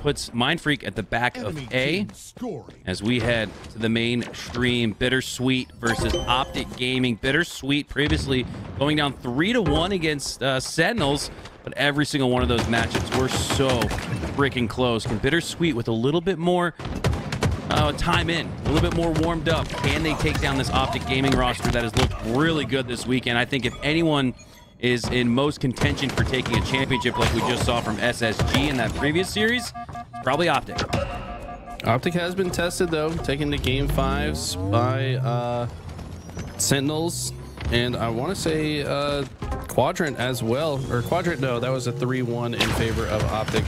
puts Mindfreak at the back of A as we head to the main stream. BitterSweet versus Optic Gaming. BitterSweet previously going down 3-1 against Sentinels, but every single one of those matchups were so freaking close. Can BitterSweet, with a little bit more time in, a little bit more warmed up, can they take down this Optic Gaming roster that has looked really good this weekend? I think if anyone is in most contention for taking a championship like we just saw from SSG in that previous series, it's probably Optic. Optic has been tested though, taking the game 5s by Sentinels, and I want to say Quadrant as well, or Quadrant, no, that was a 3-1 in favor of Optic.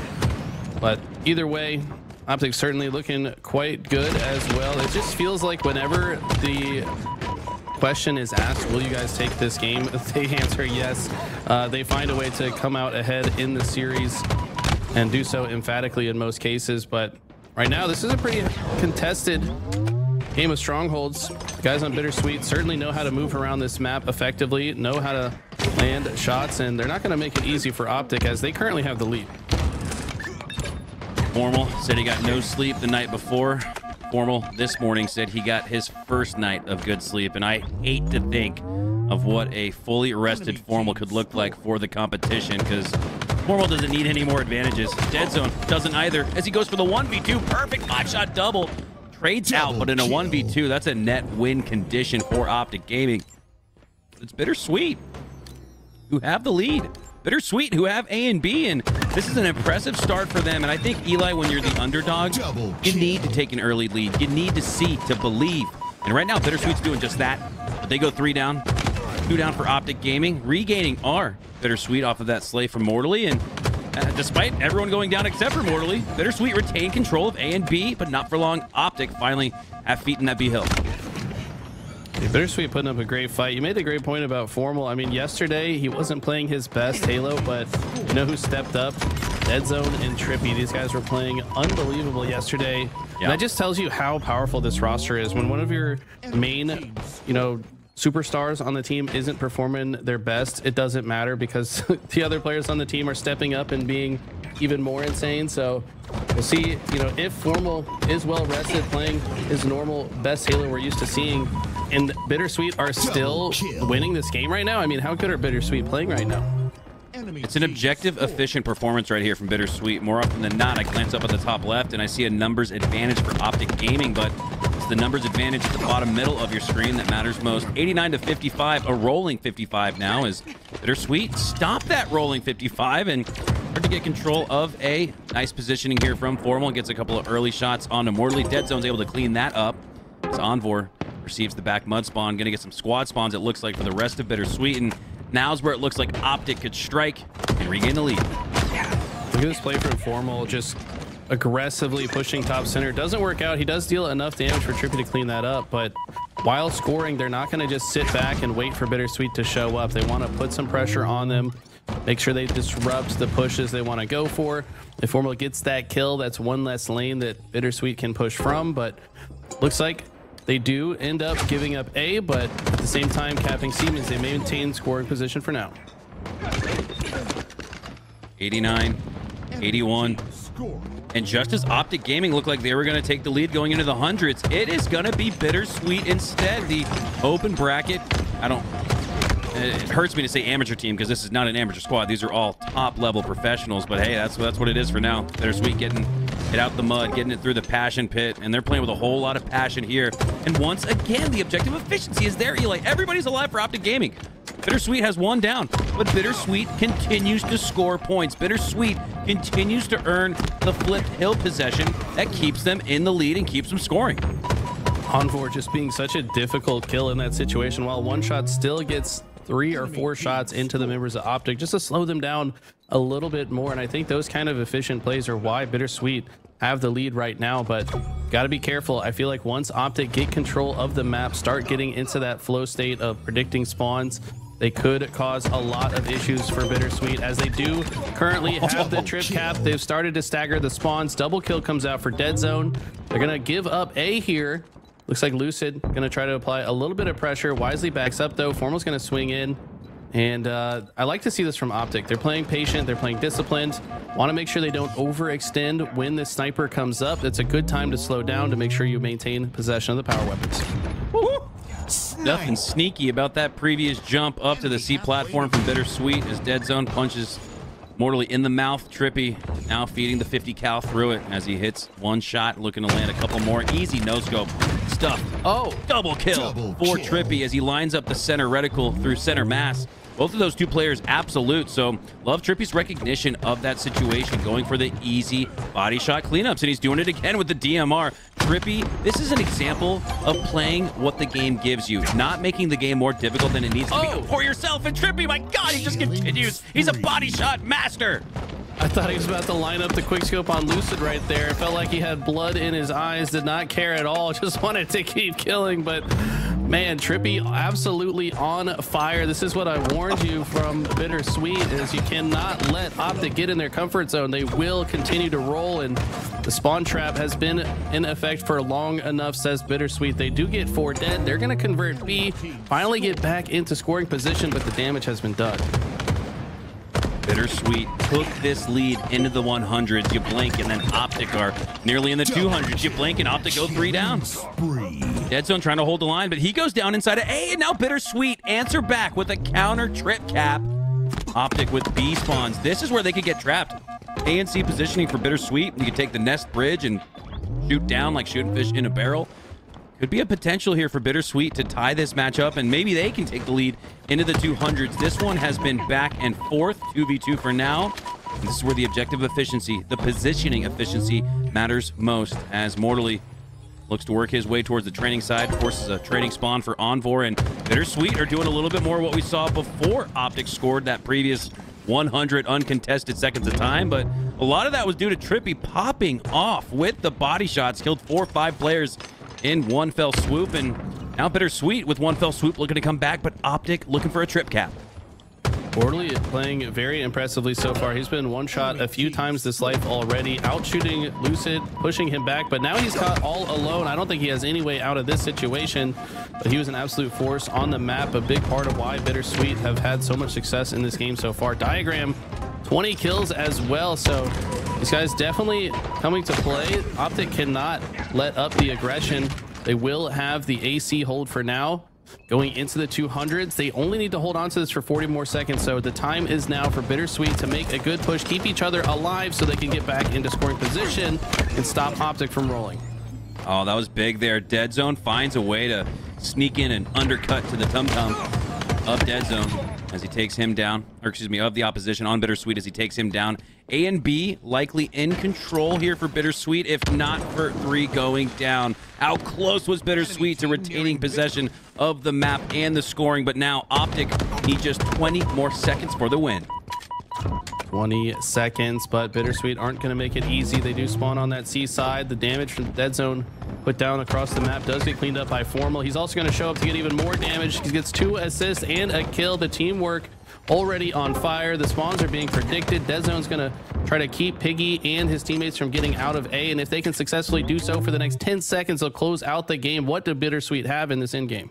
But either way, Optic certainly looking quite good as well. It just feels like whenever the question is asked, will you guys take this game, they answer yes. They find a way to come out ahead in the series and do so emphatically in most cases. But right now, this is a pretty contested game of strongholds. Guys on BitterSweet certainly know how to move around this map effectively, know how to land shots, and they're not going to make it easy for Optic as they currently have the lead. Formal said he got no sleep the night before. Formal this morning said he got his first night of good sleep, and I hate to think of what a fully rested Formal could look like for the competition, because Formal doesn't need any more advantages. Deadzone doesn't either, as he goes for the 1v2. Perfect 5-shot double. Trades out, but in a 1v2, that's a net win condition for Optic Gaming. It's BitterSweet who have the lead. BitterSweet who have A and B, and this is an impressive start for them. And I think, Eli, when you're the underdog, you need to take an early lead. You need to see to believe. And right now, BitterSweet's doing just that. But they go 3 down, 2 down for Optic Gaming, regaining our BitterSweet off of that slay from Mortally. And despite everyone going down except for Mortally, BitterSweet retain control of A and B, but not for long. Optic finally have feet in that B hill. BitterSweet putting up a great fight. You made a great point about Formal. I mean, yesterday he wasn't playing his best Halo, but you know who stepped up? Deadzone and TriPPPeY. These guys were playing unbelievable yesterday. Yep. And that just tells you how powerful this roster is. When one of your main, superstars on the team isn't performing their best, it doesn't matter, because the other players on the team are stepping up and being even more insane. So we'll see, if Formal is well rested, playing his normal best Halo we're used to seeing, and BitterSweet are still winning this game right now. I mean, how good are BitterSweet playing right now? It's an objective, efficient performance right here from BitterSweet. More often than not, I glance up at the top left and I see a numbers advantage for Optic Gaming, but it's the numbers advantage at the bottom middle of your screen that matters most. 89 to 55, a rolling 55 now, as BitterSweet stop that rolling 55 and start to get control of A. Nice positioning here from Formal. Gets a couple of early shots onto Mortally. Deadzone's able to clean that up as Envore receives the back mud spawn. Gonna get some squad spawns, it looks like, for the rest of BitterSweet, and now's where it looks like Optic could strike and regain the lead. Look at this play from Formal, just aggressively pushing top center. Doesn't work out. He does deal enough damage for TriPPPeY to clean that up, but while scoring, they're not going to just sit back and wait for BitterSweet to show up. They want to put some pressure on them, make sure they disrupt the pushes they want to go for. If Formal gets that kill, that's one less lane that BitterSweet can push from, but looks like they do end up giving up A, but at the same time, capping C means they maintain scoring position for now. 89, 81. And just as Optic Gaming looked like they were going to take the lead going into the hundreds, it is going to be BitterSweet instead. The open bracket, it hurts me to say amateur team, because this is not an amateur squad. These are all top level professionals, but hey, that's what it is for now. BitterSweet getting it out the mud, getting it through the passion pit, and they're playing with a whole lot of passion here. And once again, the objective efficiency is there, Eli. Everybody's alive for Optic Gaming. BitterSweet has 1 down, but BitterSweet continues to score points. BitterSweet continues to earn the flipped hill possession that keeps them in the lead and keeps them scoring. Envore just being such a difficult kill in that situation, while one shot still gets 3 or 4 shots into the members of Optic just to slow them down a little bit more. And I think those kind of efficient plays are why BitterSweet have the lead right now, but got to be careful. I feel like once Optic get control of the map, start getting into that flow state of predicting spawns, they could cause a lot of issues for BitterSweet, as they do currently have the trip cap. They've started to stagger the spawns. Double kill comes out for Deadzone. They're going to give up A here. Looks like Lucid going to try to apply a little bit of pressure. Wisely backs up though. Formal's going to swing in And I like to see this from Optic. They're playing patient, they're playing disciplined, want to make sure they don't overextend when the sniper comes up. It's a good time to slow down to make sure you maintain possession of the power weapons. Woo! Nothing sneaky about that previous jump up to the C platform from BitterSweet as Deadzone punches mortally in the mouth. TriPPPeY now feeding the 50 cal through it as he hits one shot, looking to land a couple more. Easy no-scope stuff. Oh, double kill for TriPPPeY as he lines up the center reticle through center mass. Both of those two players absolute, so love TriPPPeY's recognition of that situation, going for the easy body shot cleanups, and he's doing it again with the DMR. TriPPPeY, this is an example of playing what the game gives you, not making the game more difficult than it needs to be for yourself. And TriPPPeY, my God, he just continues. He's a body shot master. I thought he was about to line up the quickscope on Lucid right there. It felt like he had blood in his eyes, did not care at all, just wanted to keep killing. But man, TriPPPeY absolutely on fire. This is what I warned you from BitterSweet, is you cannot let Optic get in their comfort zone. They will continue to roll, and the spawn trap has been in effect for long enough, says BitterSweet. They do get 4 dead. They're going to convert B, finally get back into scoring position, but the damage has been done. BitterSweet took this lead into the 100s. You blink, and then Optic are nearly in the 200s. You blink, and Optic go 3 down. Deadzone trying to hold the line, but he goes down inside of A, and now BitterSweet answer back with a counter trip cap. Optic with B spawns. This is where they could get trapped. A and C positioning for BitterSweet. You could take the nest bridge and shoot down like shooting fish in a barrel. Could be a potential here for BitterSweet to tie this matchup, and maybe they can take the lead into the 200s. This one has been back and forth, 2v2 for now. And this is where the objective efficiency, the positioning efficiency, matters most, as Mortally looks to work his way towards the training side, forces a trading spawn for Envore, and BitterSweet are doing a little bit more of what we saw before Optic scored that previous 100 uncontested seconds of time, but a lot of that was due to TriPPPeY popping off with the body shots, killed 4 or 5 players in one fell swoop, and now BitterSweet with one fell swoop looking to come back, but Optic looking for a trip cap. Mortally playing very impressively so far. He's been one shot a few times this life already, out shooting Lucid, pushing him back, but now he's caught all alone. I don't think he has any way out of this situation, but he was an absolute force on the map, a big part of why BitterSweet have had so much success in this game so far. Diagram 20 kills as well, so these guys definitely coming to play. Optic cannot let up the aggression. They will have the AC hold for now. Going into the 200s, they only need to hold on to this for 40 more seconds, so the time is now for BitterSweet to make a good push, keep each other alive so they can get back into scoring position and stop Optic from rolling. Oh, that was big there. Deadzone finds a way to sneak in and undercut to the tum-tum of Deadzone as he takes him down, or excuse me, of the opposition on BitterSweet as he takes him down. A and B likely in control here for BitterSweet, if not for 3 going down. How close was BitterSweet to retaining possession of the map and the scoring, but now Optic need just 20 more seconds for the win. 20 seconds, but BitterSweet aren't going to make it easy. They do spawn on that C side. The damage from Deadzone put down across the map does get cleaned up by Formal. He's also going to show up to get even more damage. He gets 2 assists and a kill. The teamwork already on fire. The spawns are being predicted. Deadzone's going to try to keep Piggy and his teammates from getting out of A, and if they can successfully do so for the next 10 seconds, they'll close out the game. What do BitterSweet have in this end game?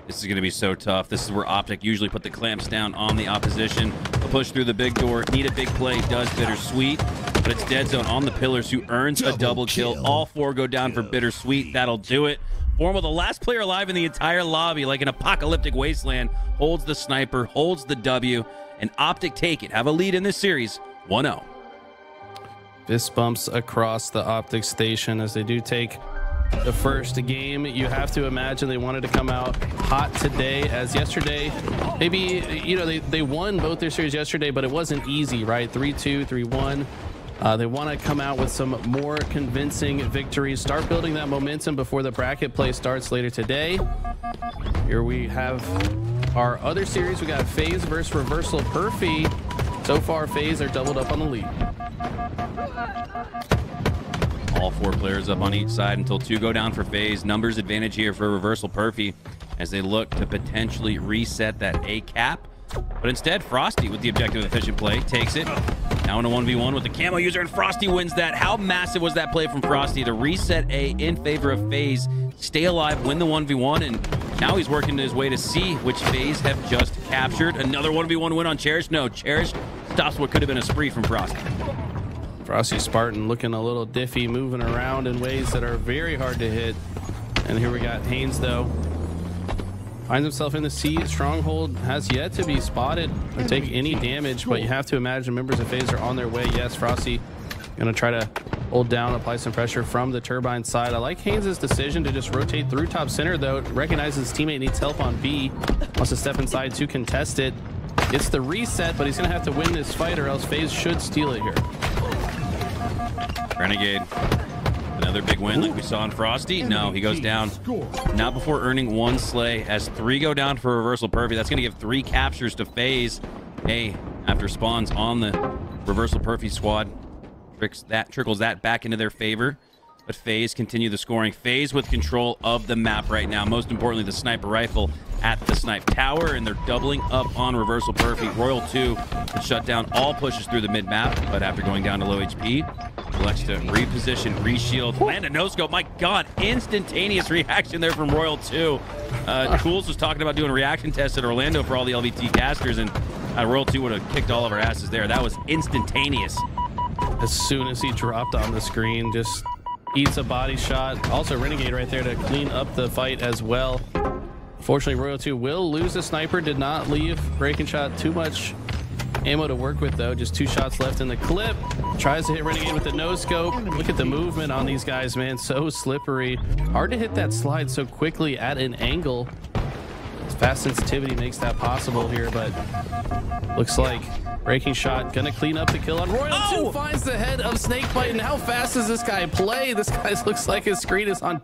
This is going to be so tough. This is where Optic usually put the clamps down on the opposition. A push through the big door. Need a big play. Does BitterSweet. But it's Deadzone on the pillars who earns a double kill. All 4 go down for BitterSweet. That'll do it. Formal, the last player alive in the entire lobby, like an apocalyptic wasteland, holds the sniper, holds the W, and Optic take it. Have a lead in this series, 1-0. Fist bumps across the Optic station as they do take the first game. You have to imagine they wanted to come out hot today, as yesterday, maybe, you know, they won both their series yesterday, but it wasn't easy, right? 3-2, 3-1. They want to come out with some more convincing victories, start building that momentum before the bracket play starts later today. Here we have our other series. We got FaZe versus Reversal Perfy. So far, FaZe are doubled up on the lead. All 4 players up on each side until 2 go down for FaZe. Numbers advantage here for Reversal Perfy as they look to potentially reset that A cap. But instead, Frosty with the objective efficient play takes it. Now in a 1v1 with the camo user, and Frosty wins that. How massive was that play from Frosty to reset A in favor of FaZe, stay alive, win the 1v1, and Now he's working his way to C, which FaZe have just captured. Another 1v1 win on Cherished. No, Cherished stops what could have been a spree from Frosty. Frosty Spartan looking a little diffy, moving around in ways that are very hard to hit. And here we got Haines, though. Finds himself in the C. Stronghold has yet to be spotted or take any damage, but you have to imagine members of FaZe are on their way. Yes, Frosty gonna try to hold down, apply some pressure from the turbine side. I like Haynes' decision to just rotate through top center, though. Recognizes his teammate needs help on B. Wants to step inside to contest it. Gets the reset, but he's gonna have to win this fight or else FaZe should steal it here. Renegade. Another big win like we saw in Frosty. No, he goes down. Not before earning one slay as 3 go down for reversal Perfy. That's going to give 3 captures to FaZe. Hey, after spawns on the reversal Perfy squad, trickles that back into their favor. But FaZe continue the scoring. FaZe with control of the map right now. Most importantly, the sniper rifle at the snipe tower, and they're doubling up on reversal Perfy. Royal 2 would shut down all pushes through the mid map, but after going down to low HP, elects to reposition, reshield, land a no-scope. My God, instantaneous reaction there from Royal 2. Tools was talking about doing a reaction test at Orlando for all the LVT casters, and Royal 2 would have kicked all of our asses there. That was instantaneous. As soon as he dropped on the screen, just eats a body shot. Also, Renegade right there to clean up the fight as well. Fortunately, Royal 2 will lose the sniper. Did not leave Breakingshot too much ammo to work with, though. Just 2 shots left in the clip. Tries to hit Renegade with the no-scope. Look at the movement on these guys, man. So slippery. Hard to hit that slide so quickly at an angle. Fast sensitivity makes that possible here, but looks like Breakingshot gonna clean up the kill on Royal 2. Finds the head of SnakeBite. And how fast does this guy play? This guy looks like his screen is on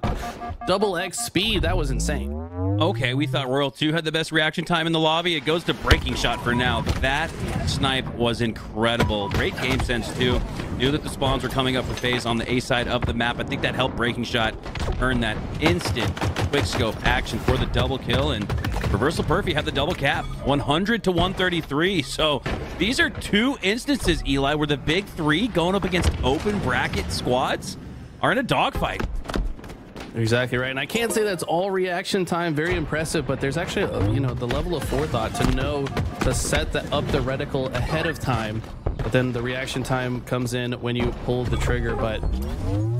double X speed. That was insane. Okay, we thought Royal 2 had the best reaction time in the lobby. It goes to Breakingshot for now. That snipe was incredible. Great game sense, too. Knew that the spawns were coming up for FaZe on the A side of the map. I think that helped Breakingshot earn that instant quick scope action for the double kill. And reversal Perfy had the double cap, 100 to 133. So these are 2 instances, Eli, where the big 3 going up against open bracket squads are in a dogfight. Exactly right, and I can't say that's all reaction time. Very impressive, but there's actually, you know, the level of forethought to know to set up the reticle ahead of time. But then the reaction time comes in when you pull the trigger. But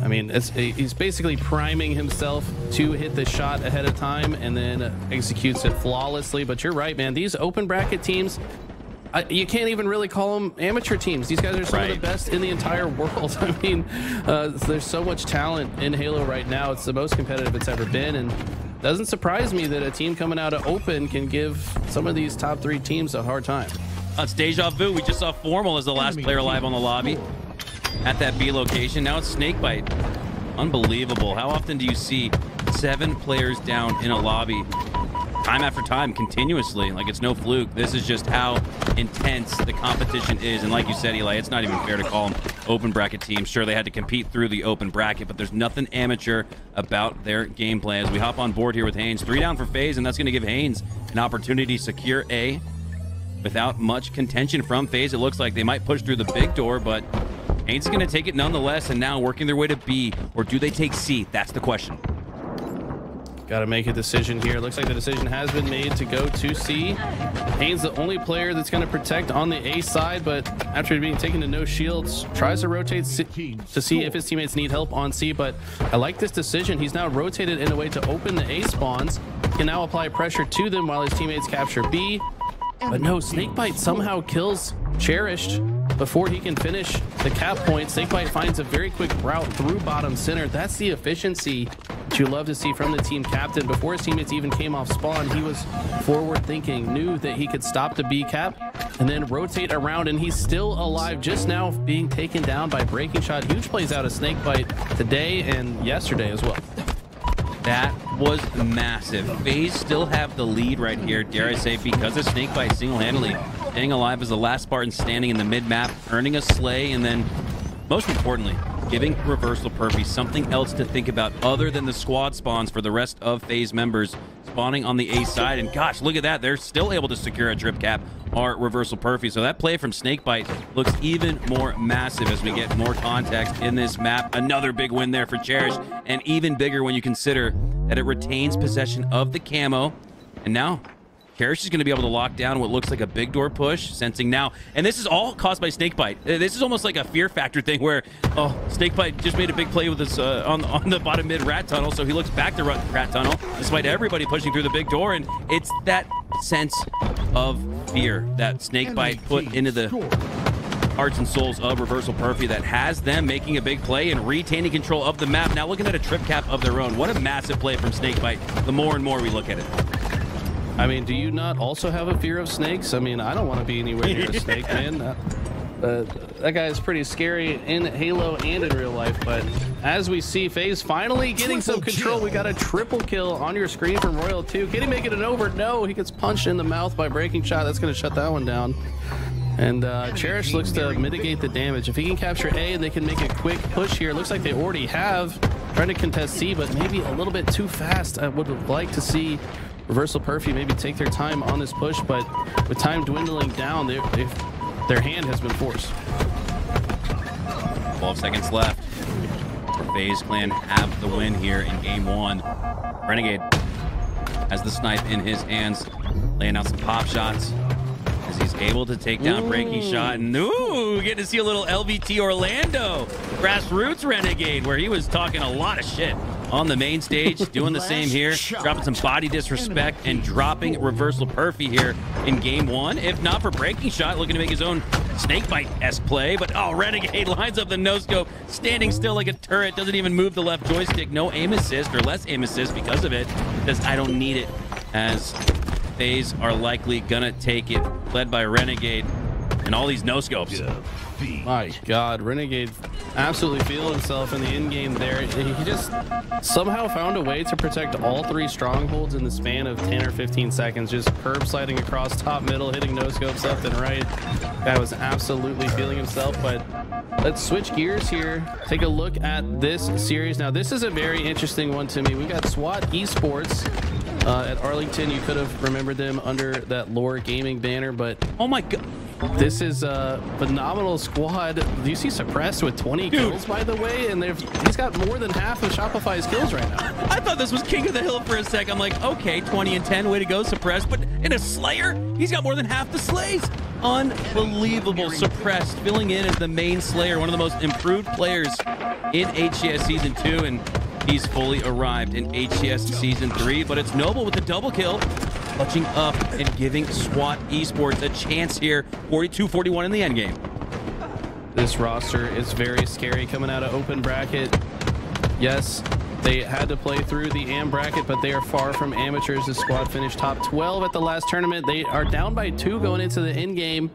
I mean, he's basically priming himself to hit the shot ahead of time, and then executes it flawlessly. But you're right, man. These open bracket teams, you can't even really call them amateur teams. These guys are some of the best in the entire world. I mean, there's so much talent in Halo right now. It's the most competitive it's ever been, and doesn't surprise me that a team coming out of open can give some of these top 3 teams a hard time. It's deja vu. We just saw Formal as the last player alive on the lobby at that B location. Now it's SnakeBite. Unbelievable. How often do you see 7 players down in a lobby time after time, continuously? Like, it's no fluke. This is just how intense the competition is. And like you said, Eli, it's not even fair to call them open bracket teams. Sure, they had to compete through the open bracket, but there's nothing amateur about their gameplay. As we hop on board here with Haines, 3 down for FaZe, and that's going to give Haines an opportunity to secure A without much contention from FaZe. It looks like they might push through the big door, but Haines is going to take it nonetheless, and now working their way to B. Or do they take C? That's the question. Got to make a decision here. Looks like the decision has been made to go to C. Haines, the only player that's going to protect on the A side, but after being taken to no shields, tries to rotate to see if his teammates need help on C. But I like this decision. He's now rotated in a way to open the A spawns. He can now apply pressure to them while his teammates capture B. But no, SnakeBite somehow kills Cherished before he can finish the cap point. SnakeBite finds a very quick route through bottom center. That's the efficiency that you love to see from the team captain. Before his teammates even came off spawn, he was forward thinking, knew that he could stop the B cap and then rotate around, and he's still alive, just now being taken down by Breakingshot. Huge plays out of SnakeBite today and yesterday as well. That was massive. FaZe still have the lead right here, dare I say, because of SnakeBite single-handedly staying alive as the last Spartan standing in the mid-map, earning a slay, and then, most importantly, giving reversal Perfy something else to think about other than the squad spawns for the rest of FaZe members spawning on the A side. And gosh, look at that. They're still able to secure a drip cap or reversal Perfy. So that play from SnakeBite looks even more massive as we get more context in this map. Another big win there for Cherished, and even bigger when you consider that it retains possession of the camo. And now Cherished is going to be able to lock down what looks like a big door push, sensing now. And this is all caused by SnakeBite. This is almost like a fear factor thing where, oh, SnakeBite just made a big play with this on the bottom mid rat tunnel, so he looks back to rat tunnel, despite everybody pushing through the big door. And it's that sense of fear that SnakeBite put into the hearts and souls of Reversal Perfy that has them making a big play and retaining control of the map. Now looking at a trip cap of their own. What a massive play from SnakeBite, the more and more we look at it. I mean, do you not also have a fear of snakes? I mean, I don't want to be anywhere near a snake, man. That guy is pretty scary in Halo and in real life. But as we see, FaZe finally getting some control. We got a triple kill on your screen from Royal 2. Can he make it an over? No, he gets punched in the mouth by Breakingshot. That's going to shut that one down. And Cherished looks to mitigate the damage. If he can capture A and they can make a quick push here, it looks like they already have. Trying to contest C, but maybe a little bit too fast. I would like to see Reversal Perfy maybe take their time on this push, but with time dwindling down, their hand has been forced. 12 seconds left. FaZe clan have the win here in game 1. Renegade has the snipe in his hands, laying out some pop shots as he's able to take down Breakingshot. And ooh, getting to see a little LVT Orlando grassroots Renegade, where he was talking a lot of shit on the main stage, doing the same here, dropping some body disrespect and dropping Reversal Perfy here in game 1. If not for Breakingshot, looking to make his own SnakeBite-esque play, but oh, Renegade lines up the no-scope, standing still like a turret, doesn't even move the left joystick. No aim assist, or less aim assist because of it, because I don't need it, as FaZe are likely gonna take it, led by Renegade and all these no-scopes. My God, Renegade absolutely feeling himself in the in-game there. He just somehow found a way to protect all 3 strongholds in the span of 10 or 15 seconds, just curb sliding across top, middle, hitting no-scopes left and right. Guy was absolutely feeling himself, but let's switch gears here. Take a look at this series. Now, this is a very interesting one to me. We got SWAT Esports at Arlington. You could have remembered them under that Lore Gaming banner, but oh my God, this is a phenomenal squad. Do you see Suppressed with 20 kills, by the way? And he's got more than half of Shopify's kills right now. I thought this was King of the Hill for a sec. I'm like, okay, 20 and 10, way to go, Suppressed. But in a Slayer, he's got more than half the slays. Unbelievable. Suppressed filling in as the main Slayer, one of the most improved players in HCS Season 2, and he's fully arrived in HCS Season 3. But it's Noble with the double kill, clutching up and giving SWAT Esports a chance here. 42-41 in the endgame. This roster is very scary coming out of open bracket. Yes, they had to play through the AM bracket, but they are far from amateurs. The squad finished top 12 at the last tournament. They are down by 2 going into the end game.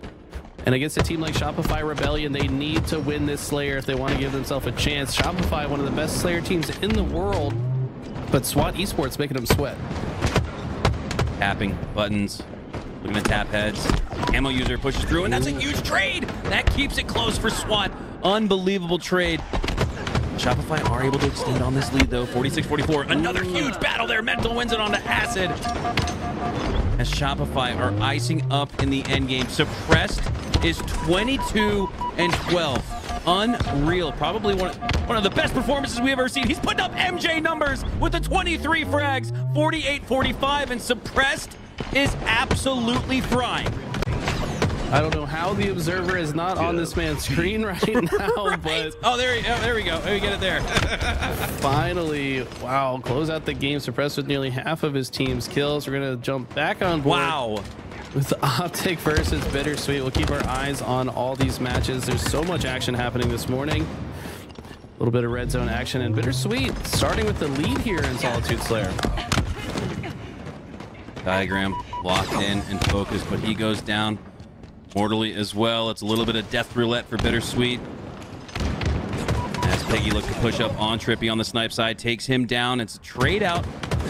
And against a team like Shopify Rebellion, they need to win this Slayer if they want to give themselves a chance. Shopify, one of the best Slayer teams in the world, but SWAT Esports making them sweat. Tapping buttons, looking to tap heads. Ammo user pushes through, and that's a huge trade. That keeps it close for SWAT. Unbelievable trade. Shopify are able to extend on this lead, though. 46-44. Another huge battle there. Mental wins it onto Acid, as Shopify are icing up in the endgame. Suppressed is 22 and 12. Unreal. Probably one of the best performances we've ever seen. He's putting up MJ numbers with the 23 frags, 48-45, and Suppressed is absolutely frying. I don't know how the observer is not on this man's screen right now, right? but oh, there we go. Let me get it there. Finally, wow, close out the game. Suppressed with nearly half of his team's kills. We're gonna jump back on board. Wow. With Optic versus BitterSweet. We'll keep our eyes on all these matches. There's so much action happening this morning. A little bit of red zone action, and BitterSweet starting with the lead here in Solitude Slayer. Diagram locked in and focused, but he goes down mortally as well. It's a little bit of death roulette for BitterSweet, as Piggy looks to push up on TriPPPeY on the snipe side, takes him down. It's a trade out.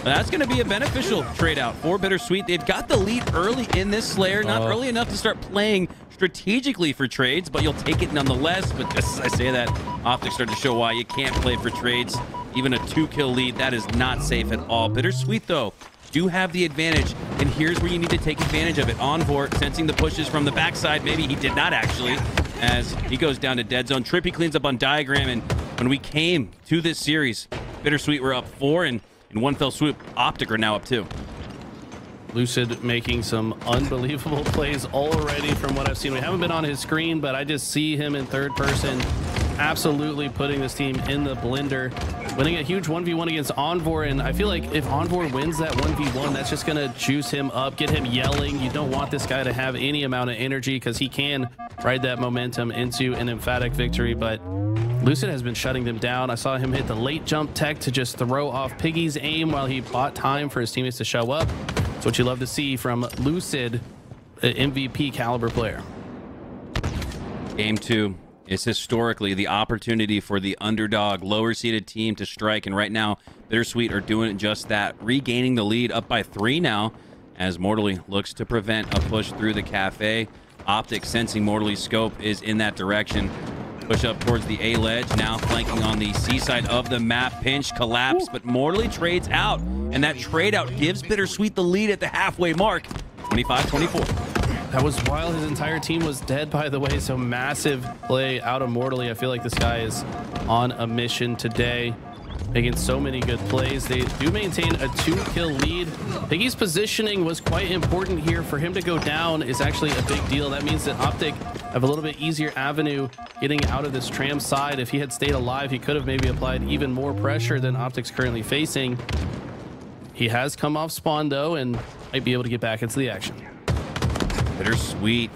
That's going to be a beneficial trade out for BitterSweet. They've got the lead early in this Slayer, not early enough to start playing strategically for trades, but you'll take it nonetheless. But just as I say that, Optic started to show why you can't play for trades. Even a 2-kill lead, that is not safe at all. BitterSweet, though, do have the advantage, and here's where you need to take advantage of it. Envore sensing the pushes from the backside. Maybe he did not actually, as he goes down to Deadzone. TriPPPeY cleans up on Diagram, and when we came to this series, BitterSweet were up 4, and In one fell swoop, Optic are now up 2. Lucid making some unbelievable plays already from what I've seen. We haven't been on his screen, but I just see him in third person absolutely putting this team in the blender, winning a huge 1v1 against Envore. And I feel like if Envore wins that 1v1, that's just going to juice him up, get him yelling. You don't want this guy to have any amount of energy because he can ride that momentum into an emphatic victory. But Lucid has been shutting them down. I saw him hit the late jump tech to just throw off Piggy's aim while he bought time for his teammates to show up. It's what you love to see from Lucid, an MVP caliber player. Game 2 is historically the opportunity for the underdog, lower seeded team to strike. And right now, BitterSweet are doing just that, regaining the lead up by 3 now, as Mortally looks to prevent a push through the cafe. Optic, sensing Mortally's scope, is in that direction. Push up towards the A ledge, now flanking on the C side of the map. Pinch, collapse, but Mortally trades out, and that trade out gives BitterSweet the lead at the halfway mark, 25-24. That was while his entire team was dead, by the way. So massive play out of Mortally. I feel like this guy is on a mission today, making so many good plays. They do maintain a 2-kill lead. Piggy's positioning was quite important here. For him to go down is actually a big deal. That means that Optic have a little bit easier avenue getting out of this tram side. If he had stayed alive, he could have maybe applied even more pressure than Optic's currently facing. He has come off spawn though, and might be able to get back into the action. BitterSweet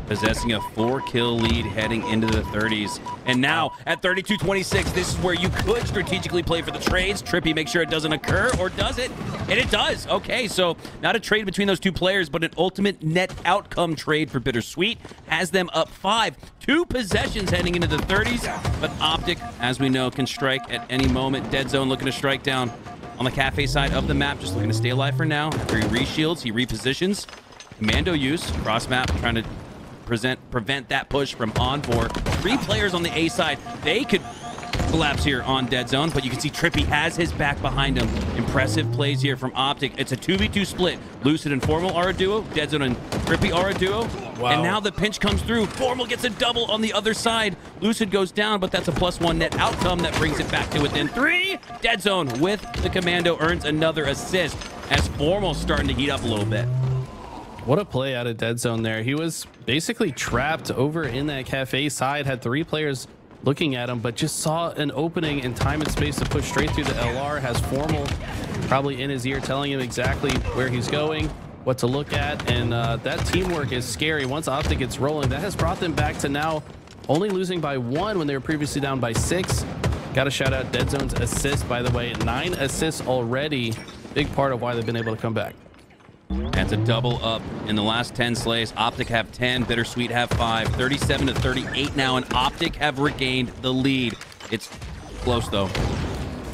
possessing a 4-kill lead heading into the 30s. And now at 32-26, this is where you could strategically play for the trades. TriPPPeY, make sure it doesn't occur, or does it? And it does. Okay, so not a trade between those two players, but an ultimate net outcome trade for BitterSweet. Has them up 5. 2 possessions heading into the 30s. But Optic, as we know, can strike at any moment. Deadzone looking to strike down on the cafe side of the map, just looking to stay alive for now. After he reshields, he repositions. Commando use, cross map, trying to prevent that push from Envore. 3 players on the A side. They could collapse here on Deadzone, but you can see TriPPPeY has his back behind him. Impressive plays here from Optic. It's a 2v2 split. Lucid and Formal are a duo. Deadzone and TriPPPeY are a duo. Wow. And now the pinch comes through. Formal gets a double on the other side. Lucid goes down, but that's a +1 net outcome that brings it back to within 3. Deadzone with the Commando earns another assist as Formal's starting to heat up a little bit. What a play out of Deadzone there. He was basically trapped over in that cafe side, had 3 players looking at him, but just saw an opening in time and space to push straight through the LR. Has Formal probably in his ear telling him exactly where he's going, what to look at, and that teamwork is scary. Once Optic gets rolling, that has brought them back to now only losing by 1 when they were previously down by 6. Got to shout out Deadzone's assist, by the way. 9 assists already. Big part of why they've been able to come back. That's a double up in the last 10 slays. Optic have 10, BitterSweet have 5. 37-38 now, and Optic have regained the lead. It's close though.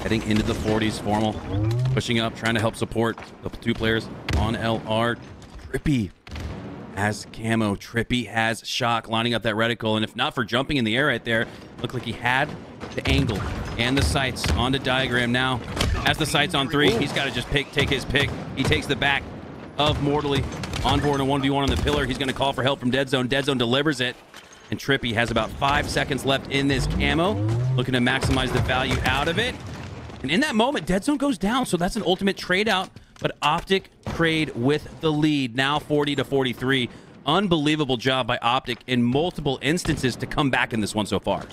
Heading into the 40s, Formal pushing up, trying to help support the 2 players on LR. TriPPPeY has camo. TriPPPeY has shock, lining up that reticle, and if not for jumping in the air right there, looked like he had the angle and the sights on the diagram. Now has the sights on 3. He's got to just take his pick. He takes the back of Mortally. Envore in a 1v1 on the pillar. He's going to call for help from Deadzone. Deadzone delivers it, and TriPPPeY has about 5 seconds left in this camo, looking to maximize the value out of it. And in that moment, Deadzone goes down, so that's an ultimate trade out, but Optic trade with the lead, now 40-43. Unbelievable job by Optic in multiple instances to come back in this one so far.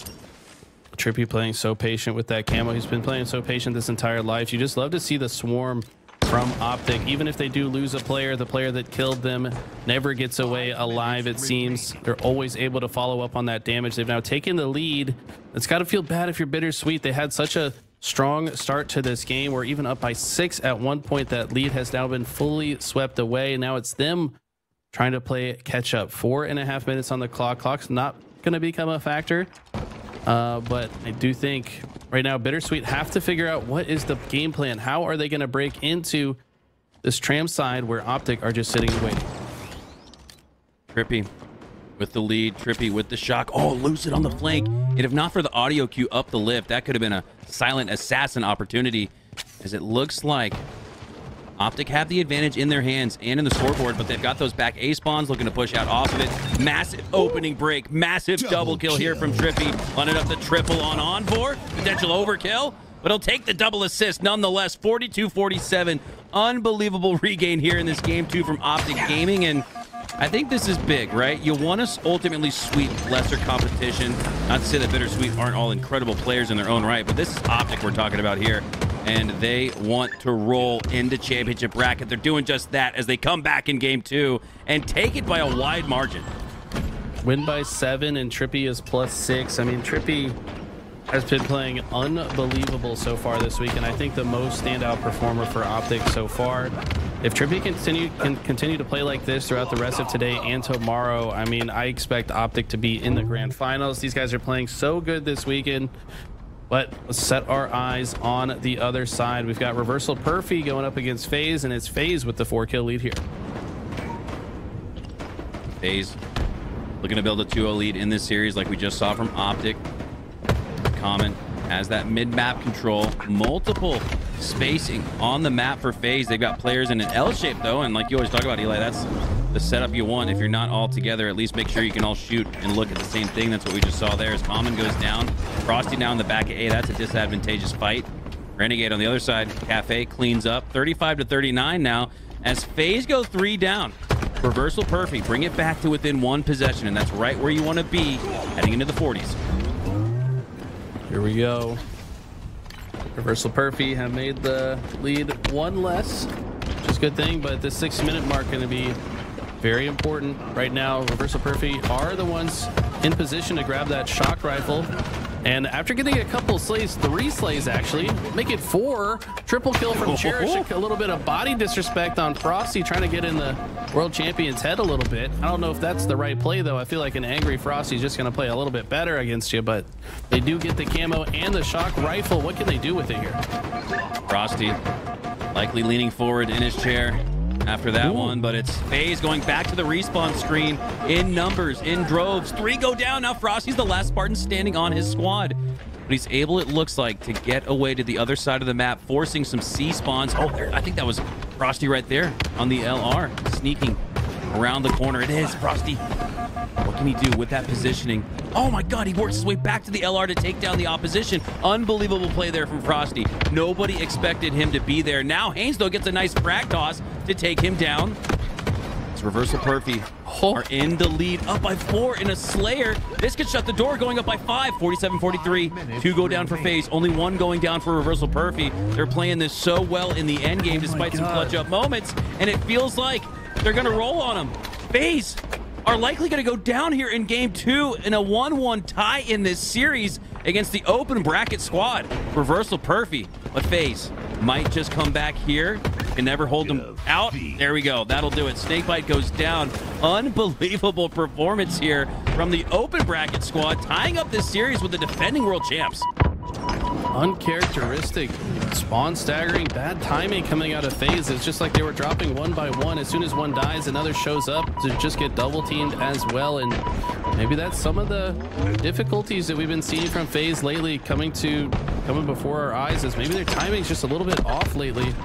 TriPPPeY playing so patient with that camo. He's been playing so patient this entire life. You just love to see the swarm from Optic. Even if they do lose a player, the player that killed them never gets away alive, it seems. They're always able to follow up on that damage. They've now taken the lead. It's got to feel bad if you're BitterSweet. They had such a strong start to this game. We're even up by 6 at one point. That lead has now been fully swept away. Now it's them trying to play catch up. 4.5 minutes on the clock. Clock's not going to become a factor. But I do think right now BitterSweet have to figure out what is the game plan. How are they going to break into this tram side where Optic are just sitting and waiting? TriPPPeY with the lead. TriPPPeY with the shock. Oh, Lucid on the flank. And if not for the audio cue up the lift, that could have been a silent assassin opportunity, as it looks like Optic have the advantage in their hands and in the scoreboard, but they've got those back A spawns looking to push out off of it. Massive opening break. Massive double kill here from TriPPPeY. Running up the triple on Envore. Potential overkill. but he'll take the double assist nonetheless. 42-47. Unbelievable regain here in this game 2 from Optic Gaming, and I think this is big, right? You want to ultimately sweep lesser competition. Not to say that BitterSweet aren't all incredible players in their own right, but this is Optic we're talking about here, and they want to roll into championship bracket. They're doing just that as they come back in game 2 and take it by a wide margin. Win by 7, and TriPPPeY is +6. I mean, TriPPPeY has been playing unbelievable so far this week, and I think the most standout performer for Optic so far. If TriPPPeY can continue to play like this throughout the rest of today and tomorrow, I mean, I expect Optic to be in the grand finals. These guys are playing so good this weekend, but let's set our eyes on the other side. We've got Reversal Perfy going up against FaZe, and it's FaZe with the 4-kill lead here. FaZe looking to build a 2-0 lead in this series like we just saw from Optic. Common has that mid-map control, multiple spacing on the map for FaZe. They've got players in an L shape though, and like you always talk about, Eli, that's the setup you want. If you're not all together, at least make sure you can all shoot and look at the same thing. That's what we just saw there as Common goes down. Frosty down the back of A. That's a disadvantageous fight. Renegade on the other side. Cafe cleans up. 35-39 now as FaZe go 3 down. Reversal Perfy, bring it back to within 1 possession, and that's right where you want to be heading into the 40s. Here we go. Reversal Perfy have made the lead 1 less, which is a good thing, but the 6-minute mark going to be very important right now. Reversal Perfy are the ones in position to grab that shock rifle, and after getting a couple slays, 3 slays actually, make it 4. Triple kill from Cherished. A little bit of body disrespect on Frosty, trying to get in the world champion's head a little bit. I don't know if that's the right play though. I feel like an angry Frosty is just going to play a little bit better against you, but they do get the camo and the shock rifle. What can they do with it here? Frosty likely leaning forward in his chair after that one, but it's FaZe going back to the respawn screen in numbers, in droves. 3 go down. Now Frosty's the last Spartan standing on his squad, but he's able, it looks like, to get away to the other side of the map, forcing some C spawns. Oh, there, I think that was Frosty right there on the LR, sneaking around the corner. It is Frosty. What can he do with that positioning? Oh my God, he works his way back to the LR to take down the opposition. Unbelievable play there from Frosty. Nobody expected him to be there. Now Haines, though, gets a nice frag toss to take him down. It's Reversal Perfy are in the lead, up by 4 in a Slayer. This could shut the door, going up by 5. 47-43. 2 go down for FaZe. Only 1 going down for Reversal Perfy. They're playing this so well in the end game, despite some clutch up moments, and it feels like they're going to roll on them. FaZe are likely going to go down here in game 2 in a 1-1 tie in this series against the open bracket squad. Reversal Perfy, but FaZe might just come back here and never hold them out. There we go. That'll do it. SnakeBite goes down. Unbelievable performance here from the open bracket squad, tying up this series with the defending world champs. Uncharacteristic spawn staggering, bad timing coming out of FaZe. It's just like they were dropping 1 by 1. As soon as one dies, another shows up to just get double teamed as well. And maybe that's some of the difficulties that we've been seeing from FaZe lately coming before our eyes, is maybe their timing's just a little bit off lately.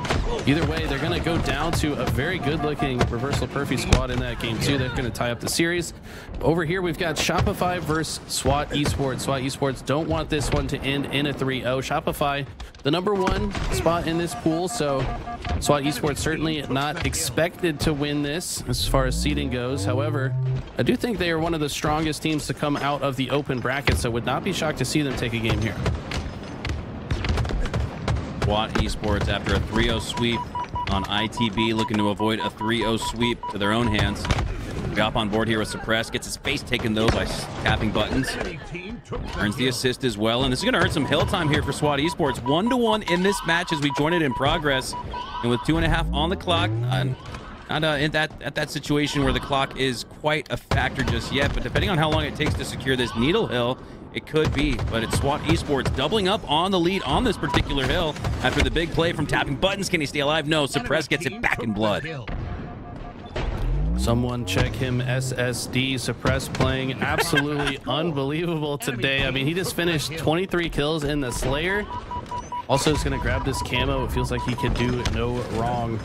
Either way, they're going to go down to a very good looking Reversal Perfy squad in that game too. They're going to tie up the series. Over here we've got Shopify versus SWAT Esports. SWAT Esports don't want this one to end in a 3-0. Shopify, the #1 spot in this pool, so SWAT Esports certainly not expected to win this as far as seeding goes. However, I do think they are one of the strongest teams to come out of the open bracket, so would not be shocked to see them take a game here. SWAT Esports, after a 3-0 sweep on ITB, looking to avoid a 3-0 sweep to their own hands. We hop on board here with Suppress, gets his face taken though by tapping buttons. Earns the assist as well, and this is going to earn some hill time here for SWAT Esports. 1-1 in this match as we join it in progress, and with 2.5 on the clock. Not at that situation where the clock is quite a factor just yet, but depending on how long it takes to secure this needle hill, it could be. But it's SWAT Esports doubling up on the lead on this particular hill after the big play from tapping buttons. Can he stay alive? No. Suppress gets it back in blood. Someone check him SSD. Suppress playing absolutely unbelievable today. I mean, he just finished 23 kills in the Slayer. Also is going to grab this camo. It feels like he can do no wrong.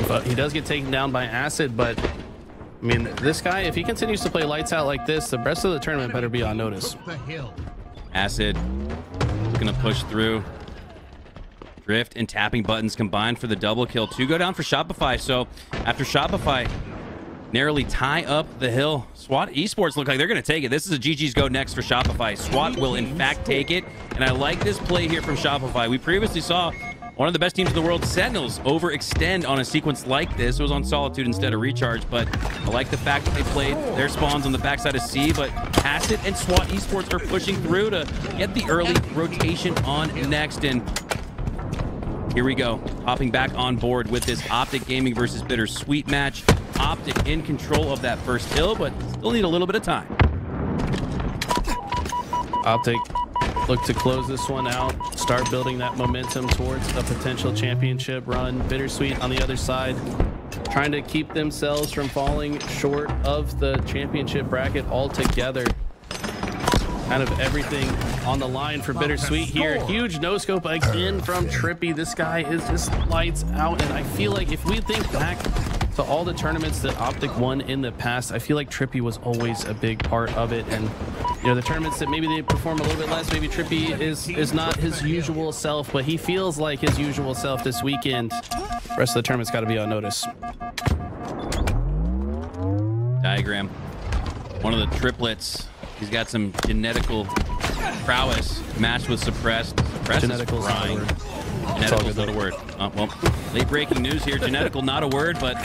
But he does get taken down by Acid, but I mean, this guy, if he continues to play lights out like this, the rest of the tournament better be on notice. Acid gonna push through. Drift and tapping buttons combined for the double kill. 2 go down for TriPPPeY. So after TriPPPeY narrowly tie up the hill, SWAT Esports look like they're going to take it. This is a GG's go next for TriPPPeY. SWAT will in fact take it, and I like this play here from TriPPPeY. We previously saw one of the best teams in the world, Sentinels, overextend on a sequence like this. It was on Solitude instead of Recharge, but I like the fact that they played their spawns on the backside of C, but Hassett and SWAT Esports are pushing through to get the early rotation on next, and here we go, hopping back on board with this Optic Gaming versus BitterSweet match. Optic in control of that first hill, but still need a little bit of time. Optic look to close this one out, start building that momentum towards a potential championship run. BitterSweet on the other side, trying to keep themselves from falling short of the championship bracket altogether. Kind of everything on the line for BitterSweet here. Huge no scope again from TriPPPeY. This guy is just lights out, and I feel like if we think back to all the tournaments that Optic won in the past, I feel like TriPPPeY was always a big part of it. And you know, the tournaments that maybe they perform a little bit less, maybe TriPPPeY is not his usual self, but he feels like his usual self this weekend. The rest of the tournament's got to be on notice. Diagram, one of the triplets. He's got some genetical prowess matched with suppressed. Genetical is not a word. Genetical is not a word. Well, late breaking news here. Genetical, not a word, but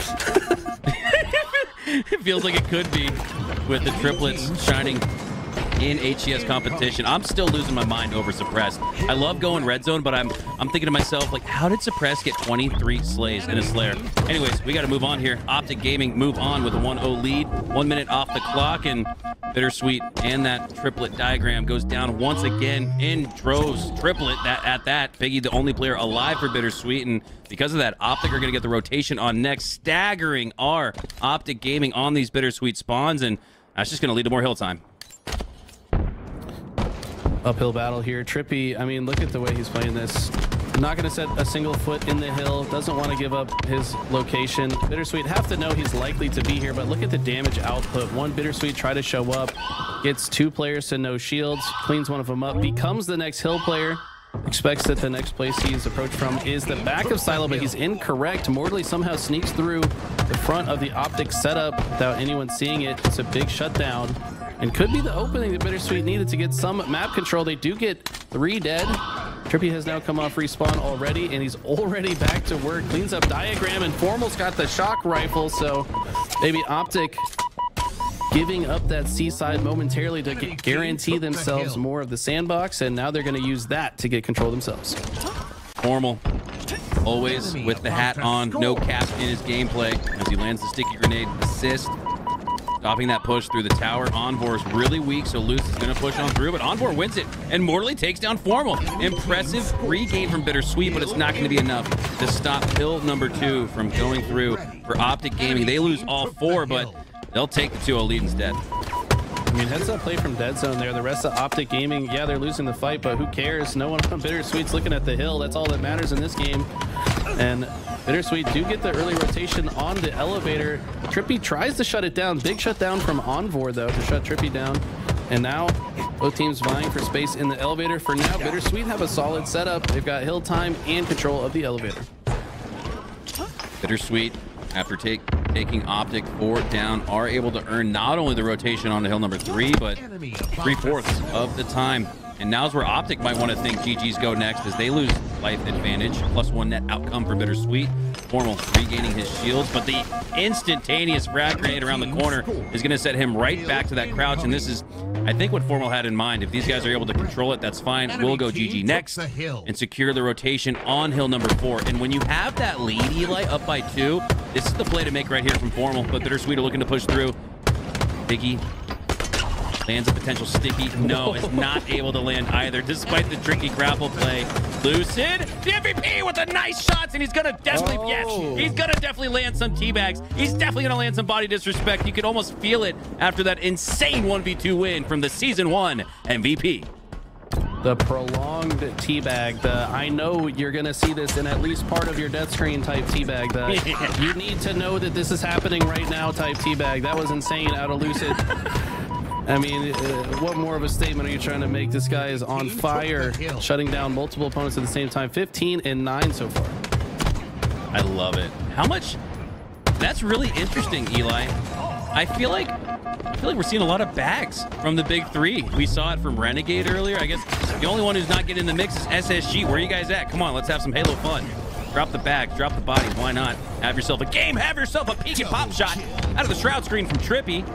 it feels like it could be with the triplets shining in HCS competition. I'm still losing my mind over suppressed. I love going red zone, but I'm thinking to myself, like, how did suppress get 23 slays in a Slayer? Anyways, we got to move on here. Optic Gaming move on with a 1-0 lead. 1 minute off the clock, and BitterSweet and that triplet diagram goes down once again in droves. Triplet that Piggy, the only player alive for BitterSweet, and because of that, Optic are going to get the rotation on next, staggering our Optic Gaming on these BitterSweet spawns, and that's just going to lead to more hill time. Uphill battle here. TriPPPeY, I mean, look at the way he's playing this. Not going to set a single foot in the hill. Doesn't want to give up his location. BitterSweet have to know he's likely to be here, but look at the damage output. One BitterSweet try to show up, gets 2 players to no shields, cleans one of them up, becomes the next hill player. Expects that the next place he's approached from is the back of Silo, but he's incorrect. Mortally somehow sneaks through the front of the Optic setup without anyone seeing it. It's a big shutdown, and could be the opening that BitterSweet needed to get some map control. They do get 3 dead. TriPPPeY has now come off respawn already, and he's already back to work. Cleans up diagram, and Formal's got the shock rifle, so maybe Optic giving up that seaside momentarily to guarantee themselves more of the sandbox, and now they're going to use that to get control themselves. Formal, always with the hat on, no cap in his gameplay as he lands the sticky grenade assist. Stopping that push through the tower. Envore is really weak, so Lucid is going to push on through, but Envore wins it and mortally takes down Formal. Impressive regain from BitterSweet, but it's not going to be enough to stop hill number 2 from going through for Optic Gaming. They lose all 4, but they'll take the 2-0 lead instead. I mean, heads up play from Deadzone there. The rest of Optic Gaming, yeah, they're losing the fight, but who cares? No one on BitterSweet's looking at the hill. That's all that matters in this game. And BitterSweet do get the early rotation on the elevator. TriPPPeY tries to shut it down. Big shutdown from Envore, though, to shut TriPPPeY down. And now both teams vying for space in the elevator. For now, BitterSweet have a solid setup. They've got hill time and control of the elevator. BitterSweet, after taking Optic 4 down, are able to earn not only the rotation on the hill number 3, but 3/4 of the time. And now's where Optic might want to think GG's go next, as they lose life advantage. +1 net outcome for BitterSweet. Formal regaining his shields, but the instantaneous frag grenade around the corner is going to set him right back to that crouch. And this is, I think, what Formal had in mind. If these guys are able to control it, that's fine. We'll go GG next and secure the rotation on hill number 4. And when you have that lead, Eli, up by 2, this is the play to make right here from Formal. But BitterSweet are looking to push through. Piggy lands a potential sticky. No, is not able to land either, despite the tricky grapple play. Lucid, the MVP with the nice shots, and he's gonna definitely, yes, he's gonna definitely land some teabags. He's definitely gonna land some body disrespect. You could almost feel it after that insane 1v2 win from the Season 1 MVP. The prolonged teabag, the I know you're going to see this in at least part of your death screen type teabag, the you need to know that this is happening right now type teabag. That was insane out of Lucid. I mean, what more of a statement are you trying to make? This guy is on fire, shutting down multiple opponents at the same time. 15 and 9 so far. I love it. How much? That's really interesting, Eli. I feel like we're seeing a lot of bags from the big three. We saw it from Renegade earlier. I guess the only one who's not getting in the mix is SSG. Where are you guys at? Come on, let's have some Halo fun. Drop the bags, drop the bodies. Why not? Have yourself a game. Have yourself a peek and pop shot out of the shroud screen from TriPPPeY.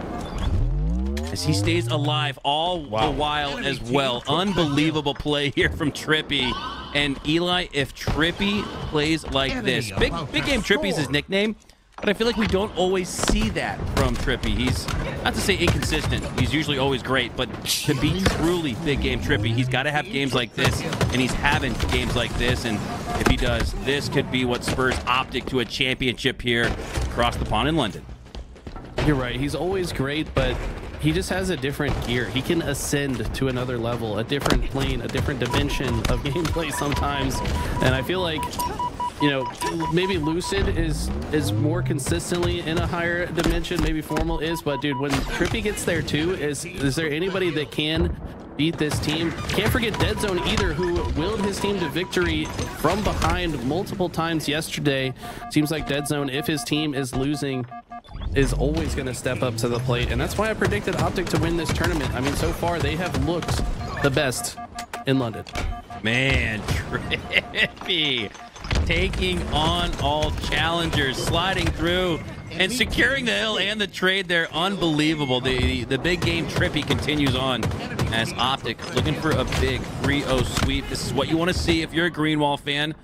As he stays alive all the while as well. Unbelievable play here from TriPPPeY. And Eli, if TriPPPeY plays like this, big game TriPPPeY is his nickname, but I feel like we don't always see that from TriPPPeY. He's, not to say inconsistent, he's usually always great, but to be truly big game TriPPPeY, he's got to have games like this, and he's having games like this, and if he does, this could be what spurs Optic to a championship here across the pond in London. You're right, he's always great, but he just has a different gear. He can ascend to another level, a different plane, a different dimension of gameplay sometimes. And I feel like, you know, maybe Lucid is more consistently in a higher dimension. Maybe Formal is, but dude, when TriPPPeY gets there too, is there anybody that can beat this team? Can't forget Deadzone either, who willed his team to victory from behind multiple times yesterday. Seems like Deadzone, if his team is losing, is always going to step up to the plate, and that's why I predicted Optic to win this tournament. I mean, so far they have looked the best in London. Man, TriPPPeY taking on all challengers, sliding through and securing the hill and the trade there. Unbelievable. The big game TriPPPeY continues on as Optic looking for a big 3-0 sweep. This is what you want to see if you're a Greenwall fan.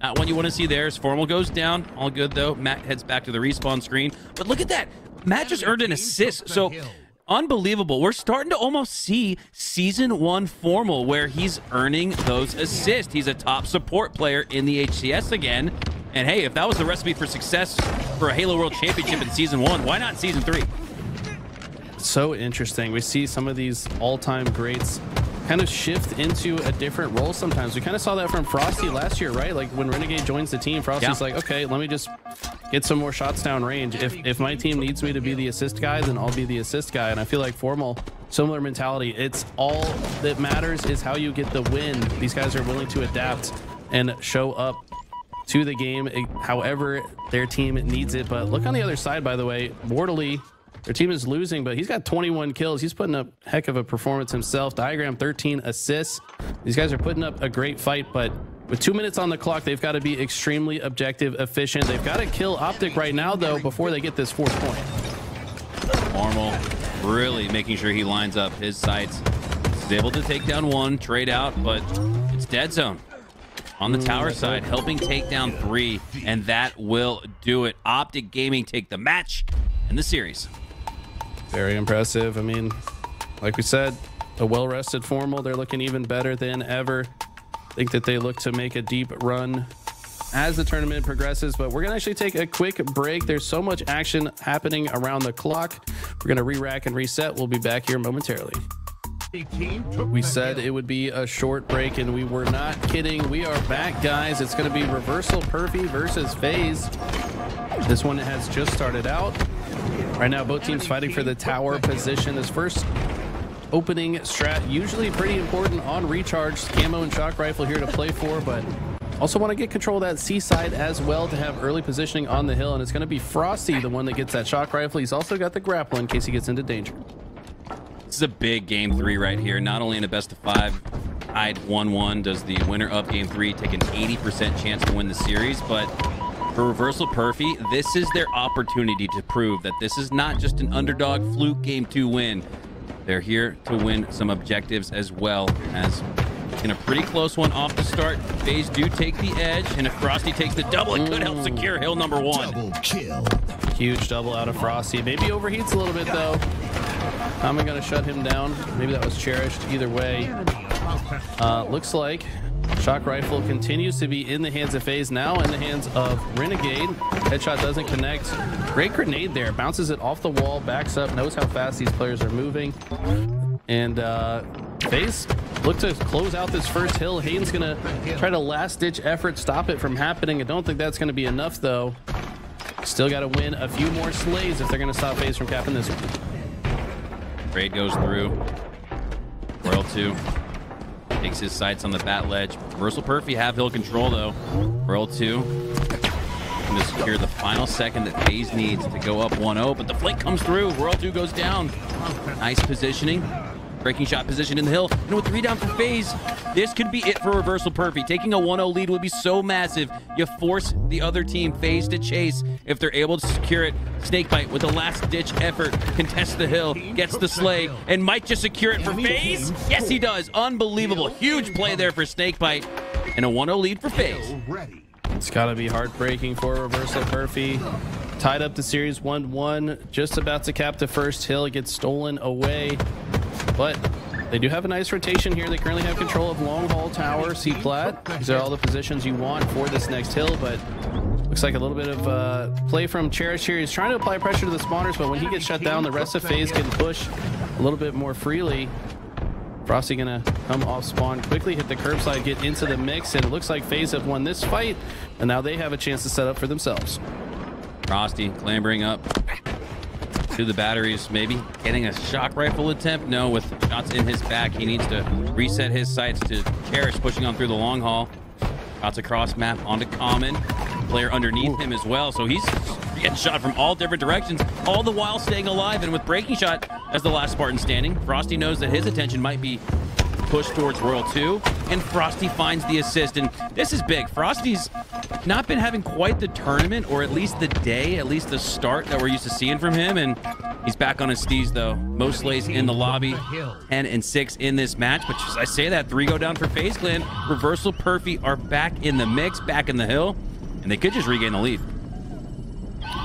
Not what you want to see there. As Formal goes down. All good, though. Matt heads back to the respawn screen. But look at that. Matt just earned an assist. So, unbelievable. We're starting to almost see Season 1 Formal, where he's earning those assists. He's a top support player in the HCS again. And, hey, if that was the recipe for success for a Halo World Championship in Season 1, why not Season 3? So interesting. We see some of these all-time greats kind of shift into a different role sometimes. We kind of saw that from Frosty last year, right? Like when Renegade joins the team, Frosty's like, okay, let me just get some more shots down range. If my team needs me to be the assist guy, then I'll be the assist guy. And I feel like Formal, similar mentality. It's all that matters is how you get the win. These guys are willing to adapt and show up to the game however their team needs it. But look on the other side, by the way, Mortally, their team is losing, but he's got 21 kills. He's putting up a heck of a performance himself. Diagram 13 assists. These guys are putting up a great fight, but with 2 minutes on the clock, they've got to be extremely objective, efficient. They've got to kill Optic right now, though, before they get this 4th point. Formal really making sure he lines up his sights. He's able to take down one, trade out, but it's Deadzone on the tower side, helping take down 3, and that will do it. Optic Gaming take the match and the series. Very impressive. I mean, like we said, a well-rested Formal. They're looking even better than ever. I think that they look to make a deep run as the tournament progresses, but we're gonna actually take a quick break. There's so much action happening around the clock. We're gonna re-rack and reset. We'll be back here momentarily. We said it would be a short break, and we were not kidding. We are back, guys. It's gonna be reversal Perfy versus FaZe. This one has just started out. Right now, both teams fighting for the tower position. This first opening strat, usually pretty important on recharge. Camo and shock rifle here to play for, but also want to get control of that C side as well to have early positioning on the hill. And it's going to be Frosty, the one that gets that shock rifle. He's also got the grapple in case he gets into danger. This is a big game 3 right here. Not only in a best of 5, tied 1-1, does the winner of game 3 take an 80% chance to win the series, but for reversal Perfy, this is their opportunity to prove that this is not just an underdog fluke game 2 win. They're here to win some objectives as well, as in a pretty close one off the start. FaZe do take the edge, and if Frosty takes the double, it could help secure hill number 1. Double kill. Huge double out of Frosty. Maybe overheats a little bit though. How am I gonna shut him down? Maybe that was Cherished. Either way, looks like shock rifle continues to be in the hands of FaZe, now in the hands of Renegade. Headshot doesn't connect. Great grenade there. Bounces it off the wall, backs up, knows how fast these players are moving. And FaZe look to close out this first hill. Haines gonna try to last-ditch effort, stop it from happening. I don't think that's gonna be enough though. Still gotta win a few more slays if they're gonna stop FaZe from capping this one. Trade goes through. Royal 2 takes his sights on the bat ledge. Reversal Perfy have hill control though. Royal 2 going to secure the final second that FaZe needs to go up 1-0, but the flank comes through. Royal 2 goes down. Nice positioning. Breakingshot position in the hill. And with 3 down for FaZe, this could be it for Reversal Perfy. Taking a 1-0 lead would be so massive. You force the other team, FaZe, to chase. If they're able to secure it, SnakeBite with a last-ditch effort contests the hill, gets the slay, and might just secure it for FaZe. Yes, he does. Unbelievable. Huge play there for SnakeBite. And a 1-0 lead for FaZe. It's got to be heartbreaking for Reversal Perfy. Tied up the series 1-1. Just about to cap the first hill. It gets stolen away. But they do have a nice rotation here. They currently have control of long haul tower, C-plat. These are all the positions you want for this next hill, but looks like a little bit of play from Cherished here. He's trying to apply pressure to the spawners, but when he gets shut down, the rest of FaZe can push a little bit more freely. Frosty gonna come off spawn, quickly hit the curbside, get into the mix, and it looks like FaZe have won this fight, and now they have a chance to set up for themselves. Frosty clambering up to the batteries, maybe getting a shock rifle attempt. No, with shots in his back, he needs to reset his sights to Cherished, pushing on through the long haul. Shots across map onto Common. Player underneath him as well, so he's getting shot from all different directions, all the while staying alive. And with Breakingshot as the last Spartan standing, Frosty knows that his attention might be pushed towards Royal 2, and Frosty finds the assist. And this is big. Frosty's not been having quite the tournament, or at least the day, at least the start that we're used to seeing from him, and he's back on his steez though. Most slays in the lobby, 10 and 6 in this match. But as I say that, 3 go down for FaZe Clan. Reversal Perfy are back in the mix, back in the hill, and they could just regain the lead.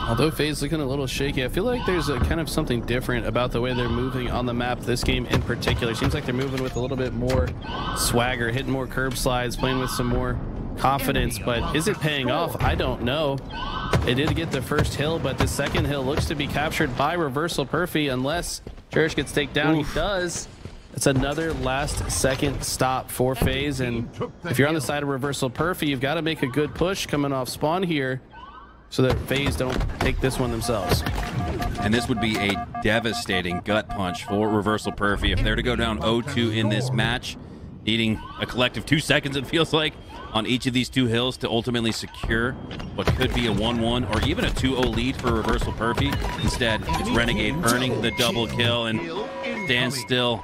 Although FaZe looking a little shaky, I feel like there's a kind of something different about the way they're moving on the map this game in particular. Seems like they're moving with a little bit more swagger, hitting more curb slides, playing with some more confidence. But is it paying off? I don't know. They did get the first hill, but the second hill looks to be captured by Reversal Perfy unless Cherished gets taken down. He does. It's another last second stop for FaZe, and if you're on the side of Reversal Perfy, you've got to make a good push coming off spawn here so that FaZe don't take this one themselves. And this would be a devastating gut punch for Reversal Perfy if they're to go down 0-2 in this match, needing a collective 2 seconds, it feels like, on each of these 2 hills to ultimately secure what could be a 1-1 or even a 2-0 lead for Reversal Perfy. Instead, it's Renegade earning the double kill and stands still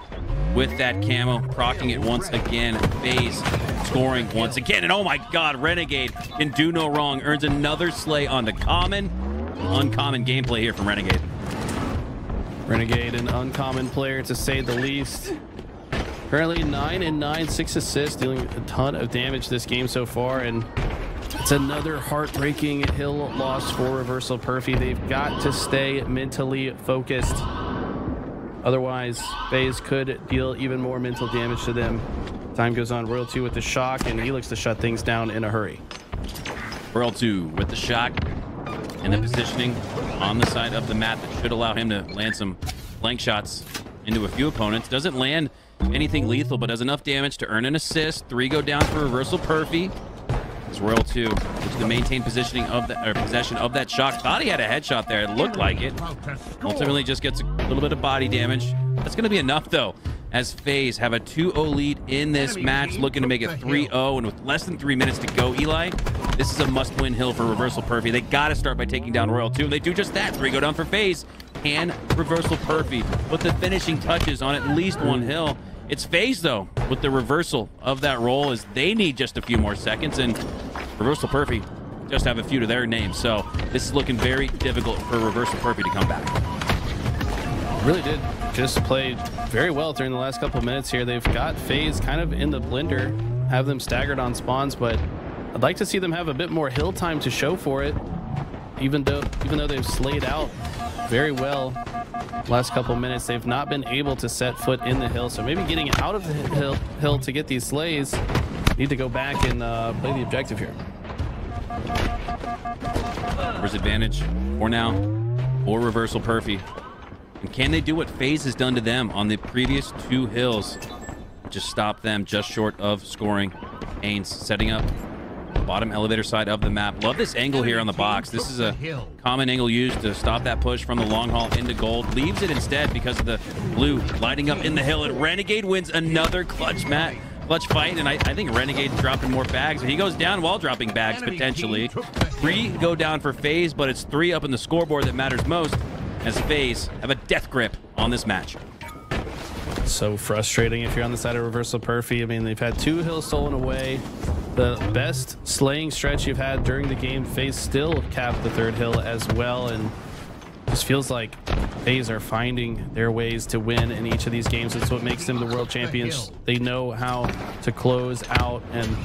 with that camo, proccing it once again. FaZe scoring once again, and oh my god, Renegade can do no wrong, earns another slay on the Common. Uncommon gameplay here from Renegade. Renegade, an uncommon player to say the least. Currently 9 and 9, 6 assists, dealing a ton of damage this game so far, and it's another heartbreaking hill loss for Reversal Perfy. They've got to stay mentally focused. Otherwise, FaZe could deal even more mental damage to them. Time goes on. Royal 2 with the shock, and he looks to shut things down in a hurry. Royal 2 with the shock and the positioning on the side of the map that should allow him to land some flank shots into a few opponents. Doesn't land anything lethal, but does enough damage to earn an assist. 3 go down for Reversal Perfy. It's Royal 2 with the maintained positioning of the possession of that shock. Thought he had a headshot there. It looked like it. Ultimately just gets a little bit of body damage. That's going to be enough though, as FaZe have a 2-0 lead in this match, looking to make it 3-0, and with less than 3 minutes to go, Eli, this is a must-win hill for Reversal Perfy. They got to start by taking down Royal 2, and they do just that. 3 go down for FaZe, and Reversal Perfy put the finishing touches on at least one hill. It's FaZe, though, with the reversal of that roll, as they need just a few more seconds, and Reversal Perfy just have a few to their names. So this is looking very difficult for Reversal Perfy to come back. Really did just play very well during the last couple of minutes here. They've got FaZe kind of in the blender, have them staggered on spawns, but I'd like to see them have a bit more hill time to show for it, even though they've slayed out very well last couple of minutes. They've not been able to set foot in the hill, so maybe getting out of the hill to get these slays, need to go back and play the objective here. Numbers advantage for now or Reversal Perfy. And can they do what FaZe has done to them on the previous 2 hills? Just stop them just short of scoring. Haines setting up bottom elevator side of the map. Love this angle here on the box. This is a common angle used to stop that push from the long haul into gold. Leaves it instead because of the blue lighting up in the hill, and Renegade wins another clutch fight, and I think Renegade's dropping more bags. He goes down while dropping bags, potentially. 3 go down for FaZe, but it's 3 up in the scoreboard that matters most, as FaZe have a death grip on this match. So frustrating if you're on the side of Reversal Perfy. I mean, they've had 2 hills stolen away. The best slaying stretch you've had during the game. FaZe still capped the 3rd hill as well, and just feels like FaZe are finding their ways to win in each of these games. It's what makes them the world champions. They know how to close out, and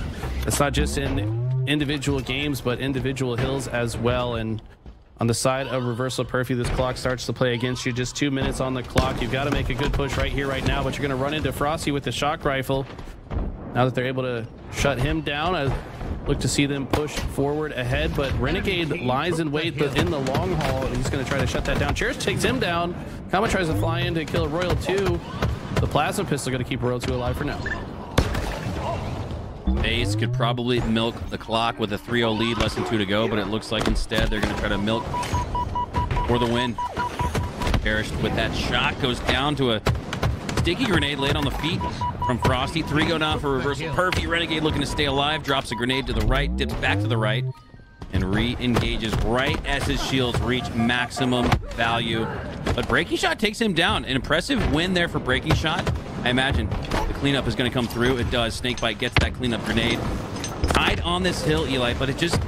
it's not just in individual games, but individual hills as well. And on the side of Reversal Perfy, this clock starts to play against you. Just 2 minutes on the clock. You've got to make a good push right here, right now, but you're going to run into Frosty with the shock rifle. Now that they're able to shut him down, I look to see them push forward ahead, but Renegade lies in wait in the long haul. He's going to try to shut that down. Cherished takes him down. Kama tries to fly in to kill Royal 2. The plasma pistol going to keep Royal 2 alive for now. FaZe could probably milk the clock with a 3-0 lead, less than 2 to go, but it looks like instead they're going to try to milk for the win. Cherished with that shot goes down to a sticky grenade laid on the feet from Frosty. 3 go down for Reversal Perfy. Renegade looking to stay alive, drops a grenade to the right, dips back to the right, and re-engages right as his shields reach maximum value. But Breakingshot takes him down. An impressive win there for Breakingshot. I imagine the cleanup is going to come through. It does. SnakeBite gets that cleanup grenade. Tied on this hill, Eli, but it just...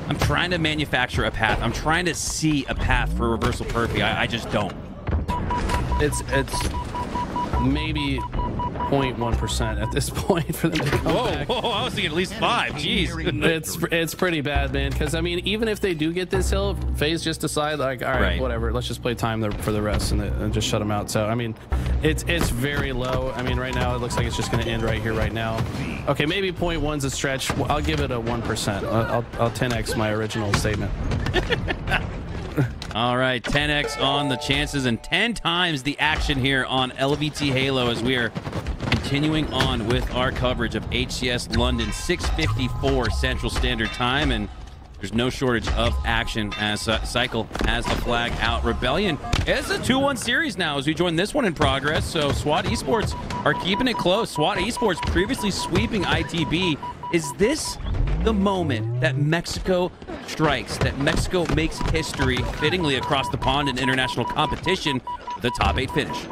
I'm trying to manufacture a path. I'm trying to see a path for Reversal Perfy. I just don't. It's maybe 0.1% at this point for them to come back. Whoa, I was thinking at least 5. Jeez. It's pretty bad, man, because I mean, even if they do get this hill, FaZe just decide like, all right, whatever, let's just play time for the rest and just shut them out. So I mean, it's very low. I mean, right now it looks like it's just going to end right here, right now. Okay, maybe 0.1's a stretch. I'll give it a 1%. I'll 10x my original statement. All right, 10x on the chances and 10 times the action here on LVT Halo as we are continuing on with our coverage of HCS London, 6:54 Central Standard Time, and there's no shortage of action as Cycle has the flag out. Rebellion is a 2-1 series now as we join this one in progress, so SWAT Esports are keeping it close. SWAT Esports previously sweeping ITB. Is this the moment that Mexico strikes, that Mexico makes history fittingly across the pond in international competition with a top 8 finish?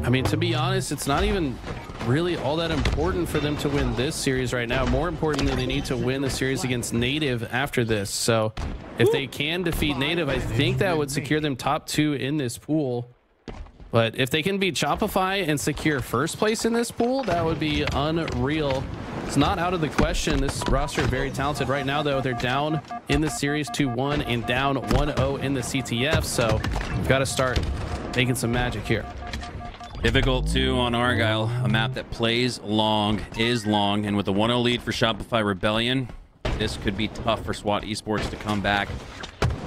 I mean, to be honest, it's not even really all that important for them to win this series right now. More importantly, they need to win the series against Native after this. So if they can defeat Native, I think that would secure them top 2 in this pool. But if they can beat TriPPPeY and secure first place in this pool, that would be unreal. It's not out of the question. This roster is very talented right now, though. They're down in the series 2-1 and down 1-0 in the CTF. So we've got to start making some magic here. Difficult 2 on Argyle, a map that plays long, is long, and with a 1-0 lead for TriPPPeY Rebellion, this could be tough for SWAT Esports to come back.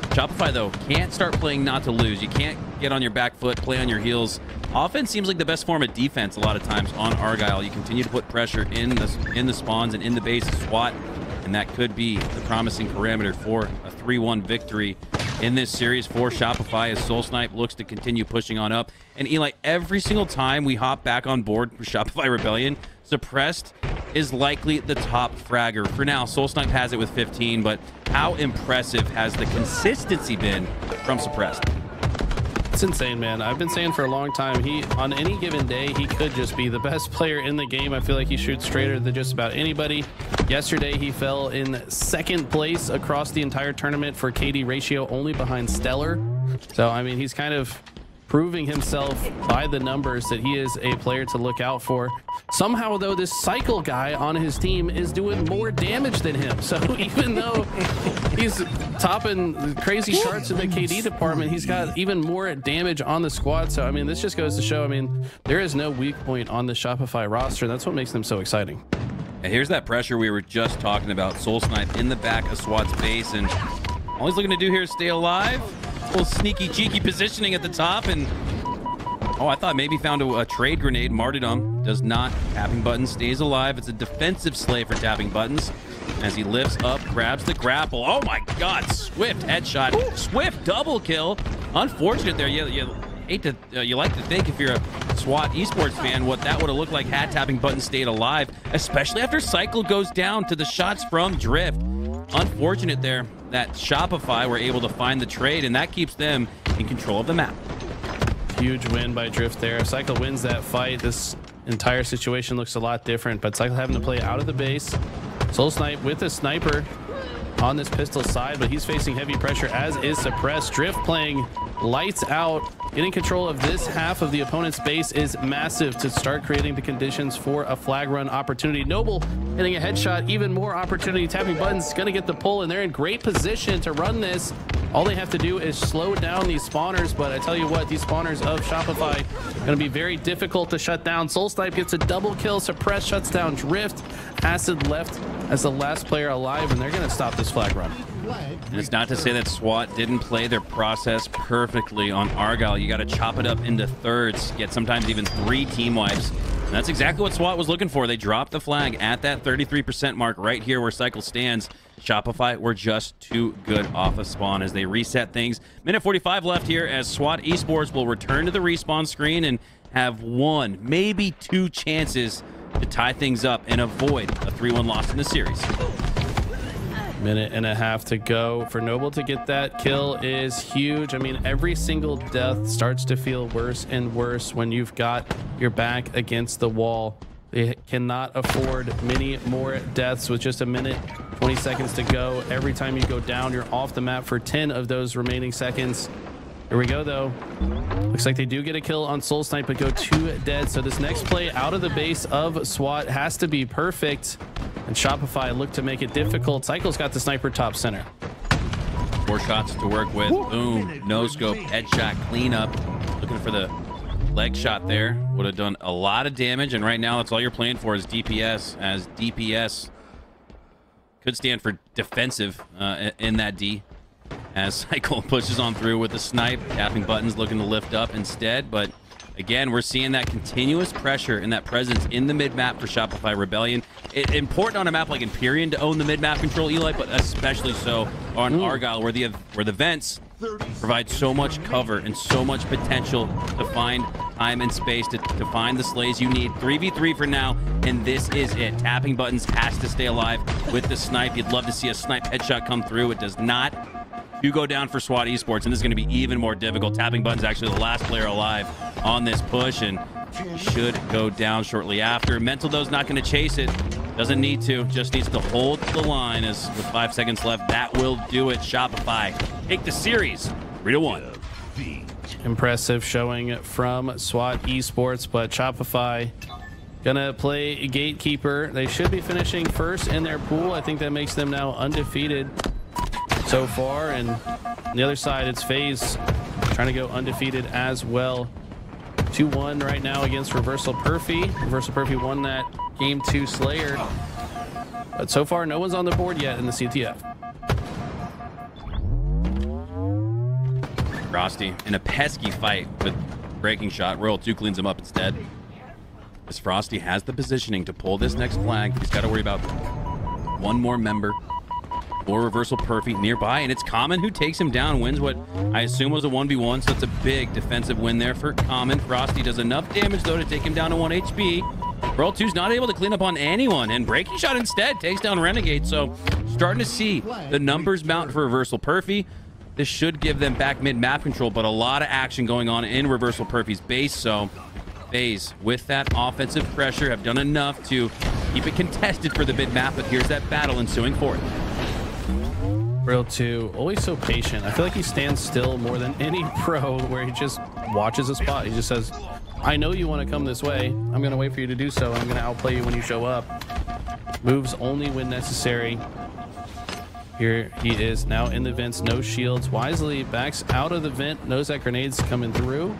TriPPPeY, though, can't start playing not to lose. You can't get on your back foot, play on your heels. Offense seems like the best form of defense a lot of times on Argyle. You continue to put pressure in the spawns and in the base of SWAT, and that could be the promising parameter for a 3-1 victory in this series for TriPPPeY as Soul Snipe looks to continue pushing on up. And Eli, every single time we hop back on board for TriPPPeY Rebellion, Suppressed is likely the top fragger. For now, Soul Snipe has it with 15, but how impressive has the consistency been from Suppressed? It's insane, man. I've been saying for a long time, on any given day, he could just be the best player in the game. I feel like he shoots straighter than just about anybody. Yesterday, he fell in 2nd place across the entire tournament for KD ratio, only behind Stellar. So, I mean, he's kind of proving himself by the numbers that he is a player to look out for. Somehow, though, this Cycle guy on his team is doing more damage than him. So even though he's topping crazy charts in the KD department, he's got even more damage on the squad. So, I mean, this just goes to show, I mean, there is no weak point on the TriPPPeY roster. That's what makes them so exciting. And here's that pressure we were just talking about. Soul Snipe in the back of SWAT's base, and all he's looking to do here is stay alive. A little sneaky, cheeky positioning at the top, and oh, I thought maybe found a trade grenade. Martyrdom does not. Tapping Buttons stays alive. It's a defensive slay for Tapping Buttons as he lifts up, grabs the grapple. Oh my God, Swift headshot. Ooh. Swift double kill. Unfortunate there. You hate to, you like to think if you're a SWAT esports fan what that would have looked like had Tapping Buttons stayed alive, especially after Cycle goes down to the shots from Drift. Unfortunate there that Shopify were able to find the trade, and that keeps them in control of the map. Huge win by Drift there. If Cycle wins that fight, this entire situation looks a lot different, but Cycle having to play out of the base. Soul Snipe with a sniper on this pistol side, but he's facing heavy pressure, as is Suppressed. Drift playing lights out. Getting control of this half of the opponent's base is massive to start creating the conditions for a flag run opportunity. Noble hitting a headshot, even more opportunity. Tapping Buttons going to get the pull, and they're in great position to run this. All they have to do is slow down these spawners, but I tell you what, these spawners of Shopify going to be very difficult to shut down. Soul Snipe gets a double kill. Suppress shuts down Drift. Acid left as the last player alive, and they're going to stop this flag run. And it's not to say that SWAT didn't play their process perfectly on Argyle. You got to chop it up into thirds, get sometimes even 3 team wipes. And that's exactly what SWAT was looking for. They dropped the flag at that 33% mark right here where Cycle stands. Shopify were just too good off of spawn as they reset things. Minute 45 left here as SWAT Esports will return to the respawn screen and have 1, maybe 2 chances to tie things up and avoid a 3-1 loss in the series. Minute and a half to go. For Noble to get that kill is huge. I mean, every single death starts to feel worse and worse when you've got your back against the wall. They cannot afford many more deaths with just a minute, 20 seconds to go. Every time you go down, you're off the map for 10 of those remaining seconds. Here we go, though. Looks like they do get a kill on Soul Snipe, but go 2 dead. So this next play out of the base of SWAT has to be perfect. And Shopify look to make it difficult. Cycle's got the sniper top center. 4 shots to work with. Boom. No scope. Headshot. Cleanup. Looking for the leg shot there. Would have done a lot of damage. And right now, that's all you're playing for is DPS. As DPS could stand for defensive in that D. As Cycle pushes on through with the snipe. Tapping Buttons looking to lift up instead. But again, we're seeing that continuous pressure and that presence in the mid-map for Shopify Rebellion. Important on a map like Empyrean to own the mid-map control, Eli, but especially so on Argyle, where the vents provide so much cover and so much potential to find time and space to find the slays you need. 3v3 for now, and this is it. Tapping Buttons has to stay alive with the snipe. You'd love to see a snipe headshot come through. It does not. You go down for SWAT Esports, and this is going to be even more difficult. Tapping Buttons actually the last player alive on this push, and should go down shortly after. Mental, though, is not going to chase it. Doesn't need to. Just needs to hold the line. As with 5 seconds left, that will do it. Shopify take the series 3-1. Impressive showing from SWAT Esports, but Shopify gonna play gatekeeper. They should be finishing first in their pool. I think that makes them now undefeated so far, and on the other side it's FaZe trying to go undefeated as well. 2-1 right now against Reversal Perfy. Reversal Perfy won that game 2 Slayer, but so far no one's on the board yet in the CTF. Frosty in a pesky fight with Breakingshot. Royal 2 cleans him up instead. As Frosty has the positioning to pull this next flag, he's got to worry about one more member or Reversal Perfy nearby, and it's Common who takes him down, wins what I assume was a 1v1, so it's a big defensive win there for Common. Frosty does enough damage, though, to take him down to 1 HP. Royal 2's not able to clean up on anyone, and Breakingshot instead takes down Renegade, so starting to see the numbers mount for Reversal Perfy. This should give them back mid-map control, but a lot of action going on in Reversal Perfy's base, so FaZe, with that offensive pressure, have done enough to keep it contested for the mid-map, but here's that battle ensuing for it. Real 2, always so patient. I feel like he stands still more than any pro, where he just watches a spot. He just says, I know you want to come this way. I'm going to wait for you to do so, and I'm going to outplay you when you show up. Moves only when necessary. Here he is now in the vents, no shields. Wisely backs out of the vent, knows that grenade's coming through.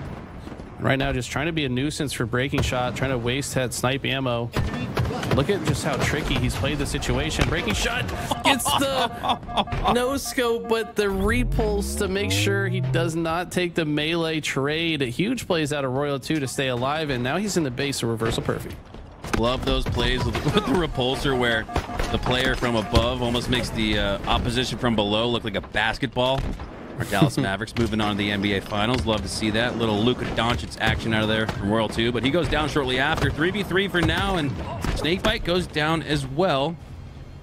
Right now just trying to be a nuisance for Breakingshot, trying to waste that snipe ammo. look at just how tricky he's played the situation. Breakingshot gets the no scope, but the repulse to make sure he does not take the melee trade. Huge plays out of Royal 2 to stay alive, and now he's in the base of Reversal Perfy. Love those plays with the repulsor where the player from above almost makes the opposition from below look like a basketball. Our Dallas Mavericks moving on to the NBA Finals. Love to see that. Little Luka Doncic action out of there from Royal 2, but he goes down shortly after. 3v3 for now, and SnakeBite goes down as well,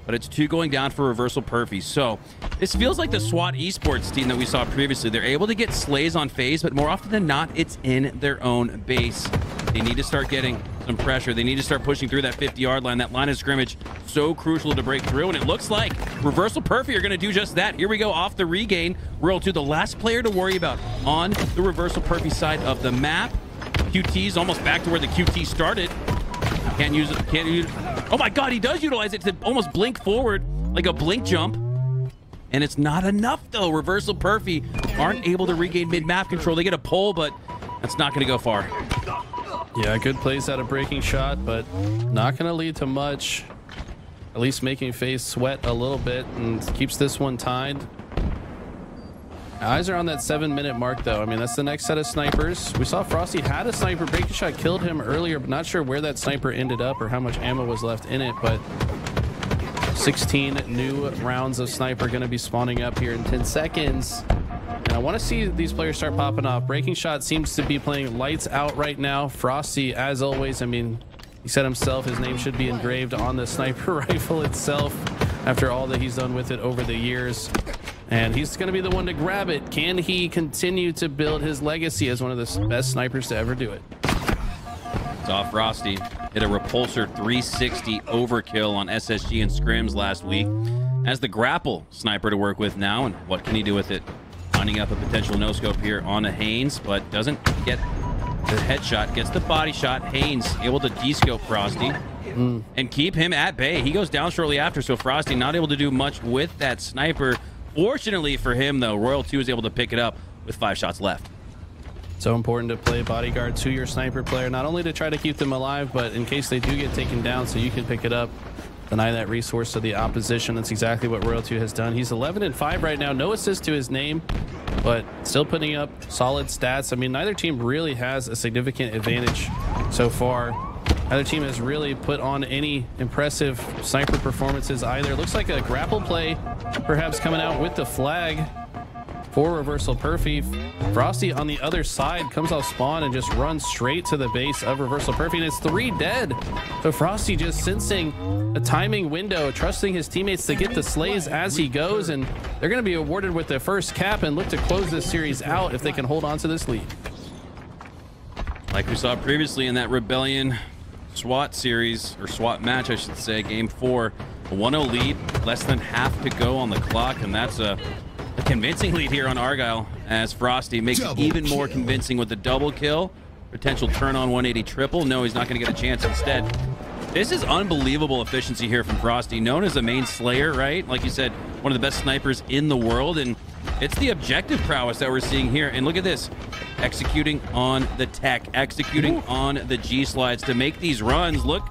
but it's 2 going down for Reversal Perfy. So this feels like the SWAT esports team that we saw previously. They're able to get slays on FaZe, but more often than not, it's in their own base. They need to start getting some pressure. They need to start pushing through that 50-yard line. That line of scrimmage, so crucial to break through, and it looks like Reversal Perfy are going to do just that. Here we go off the regain. Royal 2, the last player to worry about on the Reversal Perfy side of the map. QT's almost back to where the QT started. Can't use it. Can't use it. Oh my God, he does utilize it to almost blink forward like a blink jump. And it's not enough, though. Reversal Perfy aren't able to regain mid-map control. They get a pull, but that's not going to go far. Yeah, good plays out of Breakingshot, but not going to lead to much. At least making FaZe sweat a little bit and keeps this one tied. Eyes are on that 7-minute mark, though. I mean, that's the next set of snipers. We saw Frosty had a sniper. Breakingshot killed him earlier, but not sure where that sniper ended up or how much ammo was left in it, but 16 new rounds of sniper going to be spawning up here in 10 seconds. And I want to see these players start popping off. Breakingshot seems to be playing lights out right now. Frosty, as always, I mean, he said himself his name should be engraved on the sniper rifle itself after all that he's done with it over the years. And he's going to be the one to grab it. Can he continue to build his legacy as one of the best snipers to ever do it? It's off Frosty. Hit a repulsor 360 overkill on SSG and scrims last week. Has the grapple sniper to work with now, and what can he do with it? Lining up a potential no-scope here on a Haines, but doesn't get the headshot. Gets the body shot. Haines able to de-scope Frosty and keep him at bay. He goes down shortly after, so Frosty not able to do much with that sniper. Fortunately for him, though, Royal 2 is able to pick it up with 5 shots left. So important to play bodyguard to your sniper player, not only to try to keep them alive, but in case they do get taken down so you can pick it up. Deny that resource to the opposition. That's exactly what Royal 2 has done. He's 11-5 right now. No assist to his name, but still putting up solid stats. I mean, neither team really has a significant advantage so far. Neither team has really put on any impressive sniper performances either. Looks like a grapple play perhaps coming out with the flag for Reversal Perfy. Frosty on the other side comes off spawn and just runs straight to the base of Reversal Perfy, and it's 3 dead. So Frosty just sensing a timing window, trusting his teammates to get the slays as he goes, and they're going to be awarded with their first cap and look to close this series out if they can hold on to this lead. Like we saw previously in that Rebellion SWAT series, or SWAT match, I should say, Game 4, a 1-0 lead, less than half to go on the clock, and that's a convincing lead here on Argyle as Frosty makes it even more convincing with the double kill. Potential turn on 180 triple. No, he's not going to get a chance instead. This is unbelievable efficiency here from Frosty, known as a main slayer, right? Like you said, one of the best snipers in the world, and it's the objective prowess that we're seeing here. And look at this, executing on the tech, executing on the G slides to make these runs look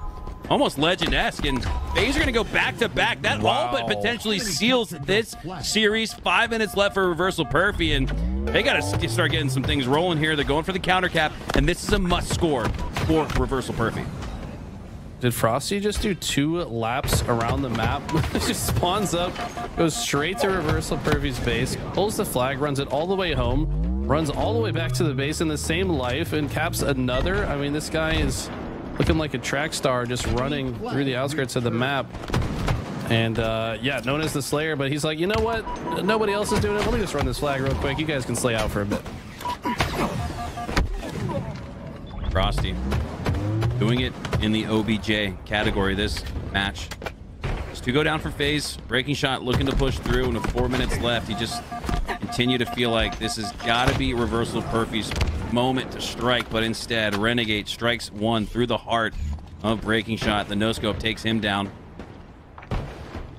almost legend-esque, and FaZe are going to go back-to-back. That all but potentially seals this series. 5 minutes left for Reversal Perfy, and they got to start getting some things rolling here. They're going for the counter cap, and this is a must score for Reversal Perfy. Did Frosty just do 2 laps around the map? Just spawns up, goes straight to Reversal Perfy's base, pulls the flag, runs it all the way home, runs all the way back to the base in the same life, and caps another. I mean, this guy is looking like a track star, just running through the outskirts of the map. And yeah, known as the Slayer, but he's like, you know what? Nobody else is doing it. Let me just run this flag real quick. You guys can slay out for a bit. Frosty doing it in the OBJ category this match. Just to go down for FaZe. Breakingshot looking to push through, and with 4 minutes left, he just continue to feel like this has got to be Reversal Perfy's moment to strike, but instead Renegade strikes one through the heart of Breakingshot. The no-scope takes him down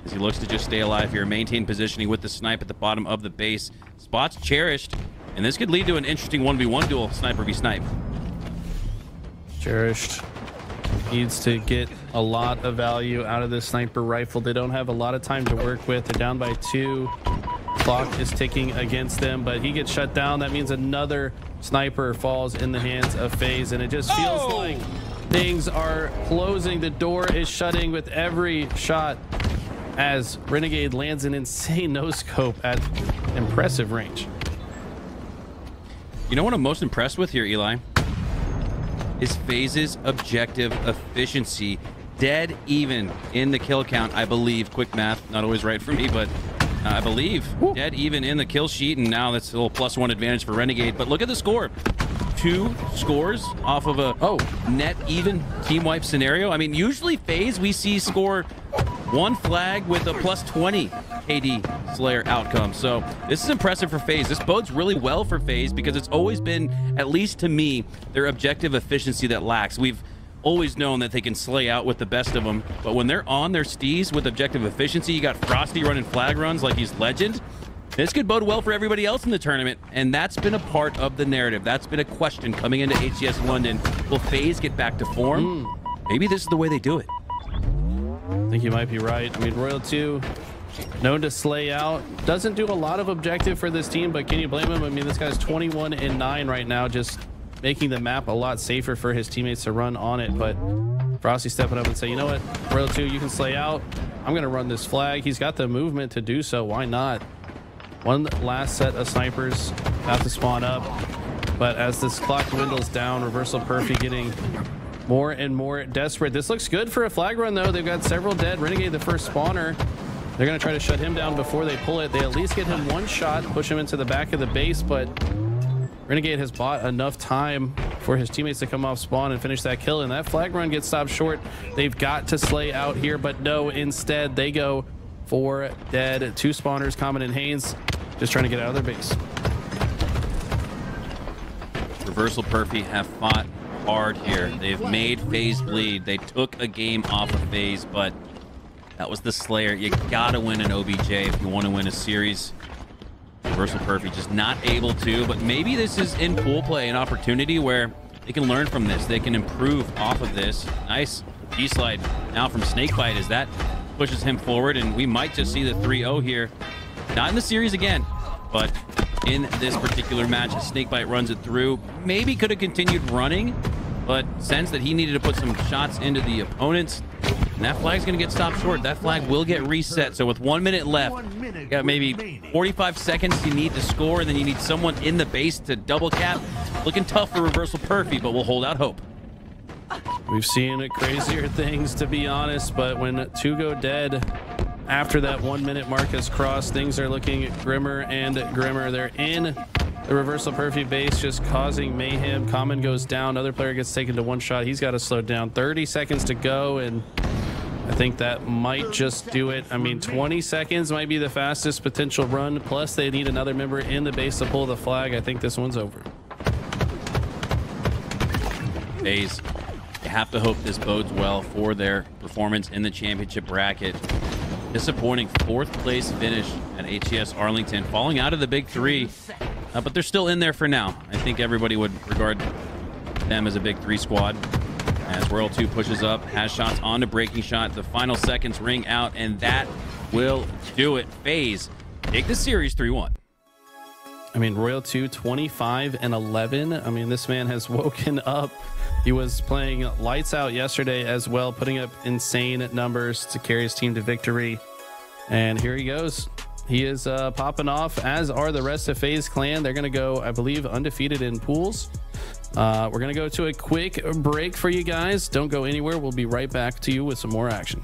as he looks to just stay alive here, maintain positioning with the snipe at the bottom of the base. Spots Cherished, and this could lead to an interesting 1v1 duel, sniper v snipe. Cherished needs to get a lot of value out of this sniper rifle. They don't have a lot of time to work with. They're down by 2. Clock is ticking against them, but he gets shut down. That means another sniper falls in the hands of FaZe, and it just feels like things are closing. The door is shutting with every shot as Renegade lands an insane no-scope at impressive range. You know what I'm most impressed with here, Eli? Is FaZe's objective efficiency. Dead even in the kill count, I believe. Quick math, not always right for me, but I believe dead even in the kill sheet, and now that's a little +1 advantage for Renegade. But look at the score. 2 scores off of a net even team wipe scenario. I mean, usually FaZe we see score 1 flag with a +20 KD Slayer outcome. So this is impressive for FaZe. This bodes really well for FaZe because it's always been, at least to me, their objective efficiency that lacks. We've always known that they can slay out with the best of them, but when they're on their steez with objective efficiency, you got Frosty running flag runs like he's legend. This could bode well for everybody else in the tournament, and that's been a part of the narrative. That's been a question coming into HCS London. Will FaZe get back to form? Maybe this is the way they do it. I think you might be right. I mean, Royal 2, known to slay out, doesn't do a lot of objective for this team, but can you blame him? I mean, this guy's 21-9 right now, just making the map a lot safer for his teammates to run on it. But Frosty stepping up and say, you know what, Royal 2, you can slay out. I'm going to run this flag. He's got the movement to do so. Why not? One last set of snipers have to spawn up. But as this clock dwindles down, Reversal Perfy getting more and more desperate. This looks good for a flag run, though. They've got several dead. Renegade, the first spawner. They're going to try to shut him down before they pull it. They at least get him 1 shot, push him into the back of the base, but Renegade has bought enough time for his teammates to come off spawn and finish that kill, and that flag run gets stopped short. They've got to slay out here, but no, instead they go for dead. 2 spawners, Common and Haines, just trying to get out of their base. Reversal Perfy have fought hard here. They've made FaZe bleed. They took a game off of FaZe, but that was the Slayer. You gotta win an OBJ if you want to win a series. Reversal Perfy just not able to, but maybe this is in pool play an opportunity where they can learn from this. They can improve off of this. Nice G-slide now from SnakeBite as that pushes him forward, and we might just see the 3-0 here. Not in the series again, but in this particular match, SnakeBite runs it through. Maybe could have continued running, but sensed that he needed to put some shots into the opponents. And that flag's going to get stopped short. That flag will get reset. So with 1 minute left, you got maybe 45 seconds you need to score, and then you need someone in the base to double cap. Looking tough for Reversal Perfy, but we'll hold out hope. We've seen crazier things, to be honest, but when 2 go dead after that 1 minute mark has crossed, things are looking grimmer and grimmer. They're in the Reversal Perfy base, just causing mayhem. Common goes down. Other player gets taken to 1 shot. He's got to slow down. 30 seconds to go, and I think that might just do it. I mean, 20 seconds might be the fastest potential run. Plus, they need another member in the base to pull the flag. I think this one's over. FaZe, you have to hope this bodes well for their performance in the championship bracket. Disappointing 4th place finish at HCS Arlington, falling out of the big 3, but they're still in there for now. I think everybody would regard them as a big 3 squad. As Royal 2 pushes up, has shots on to Breakingshot. The final seconds ring out, and that will do it. FaZe take the series 3-1. I mean, Royal 2, 25-11. I mean, this man has woken up. He was playing lights out yesterday as well, putting up insane numbers to carry his team to victory. And here he goes. He is popping off, as are the rest of FaZe clan. They're going to go, I believe, undefeated in pools. We're going to go to a quick break for you guys. Don't go anywhere. We'll be right back to you with some more action.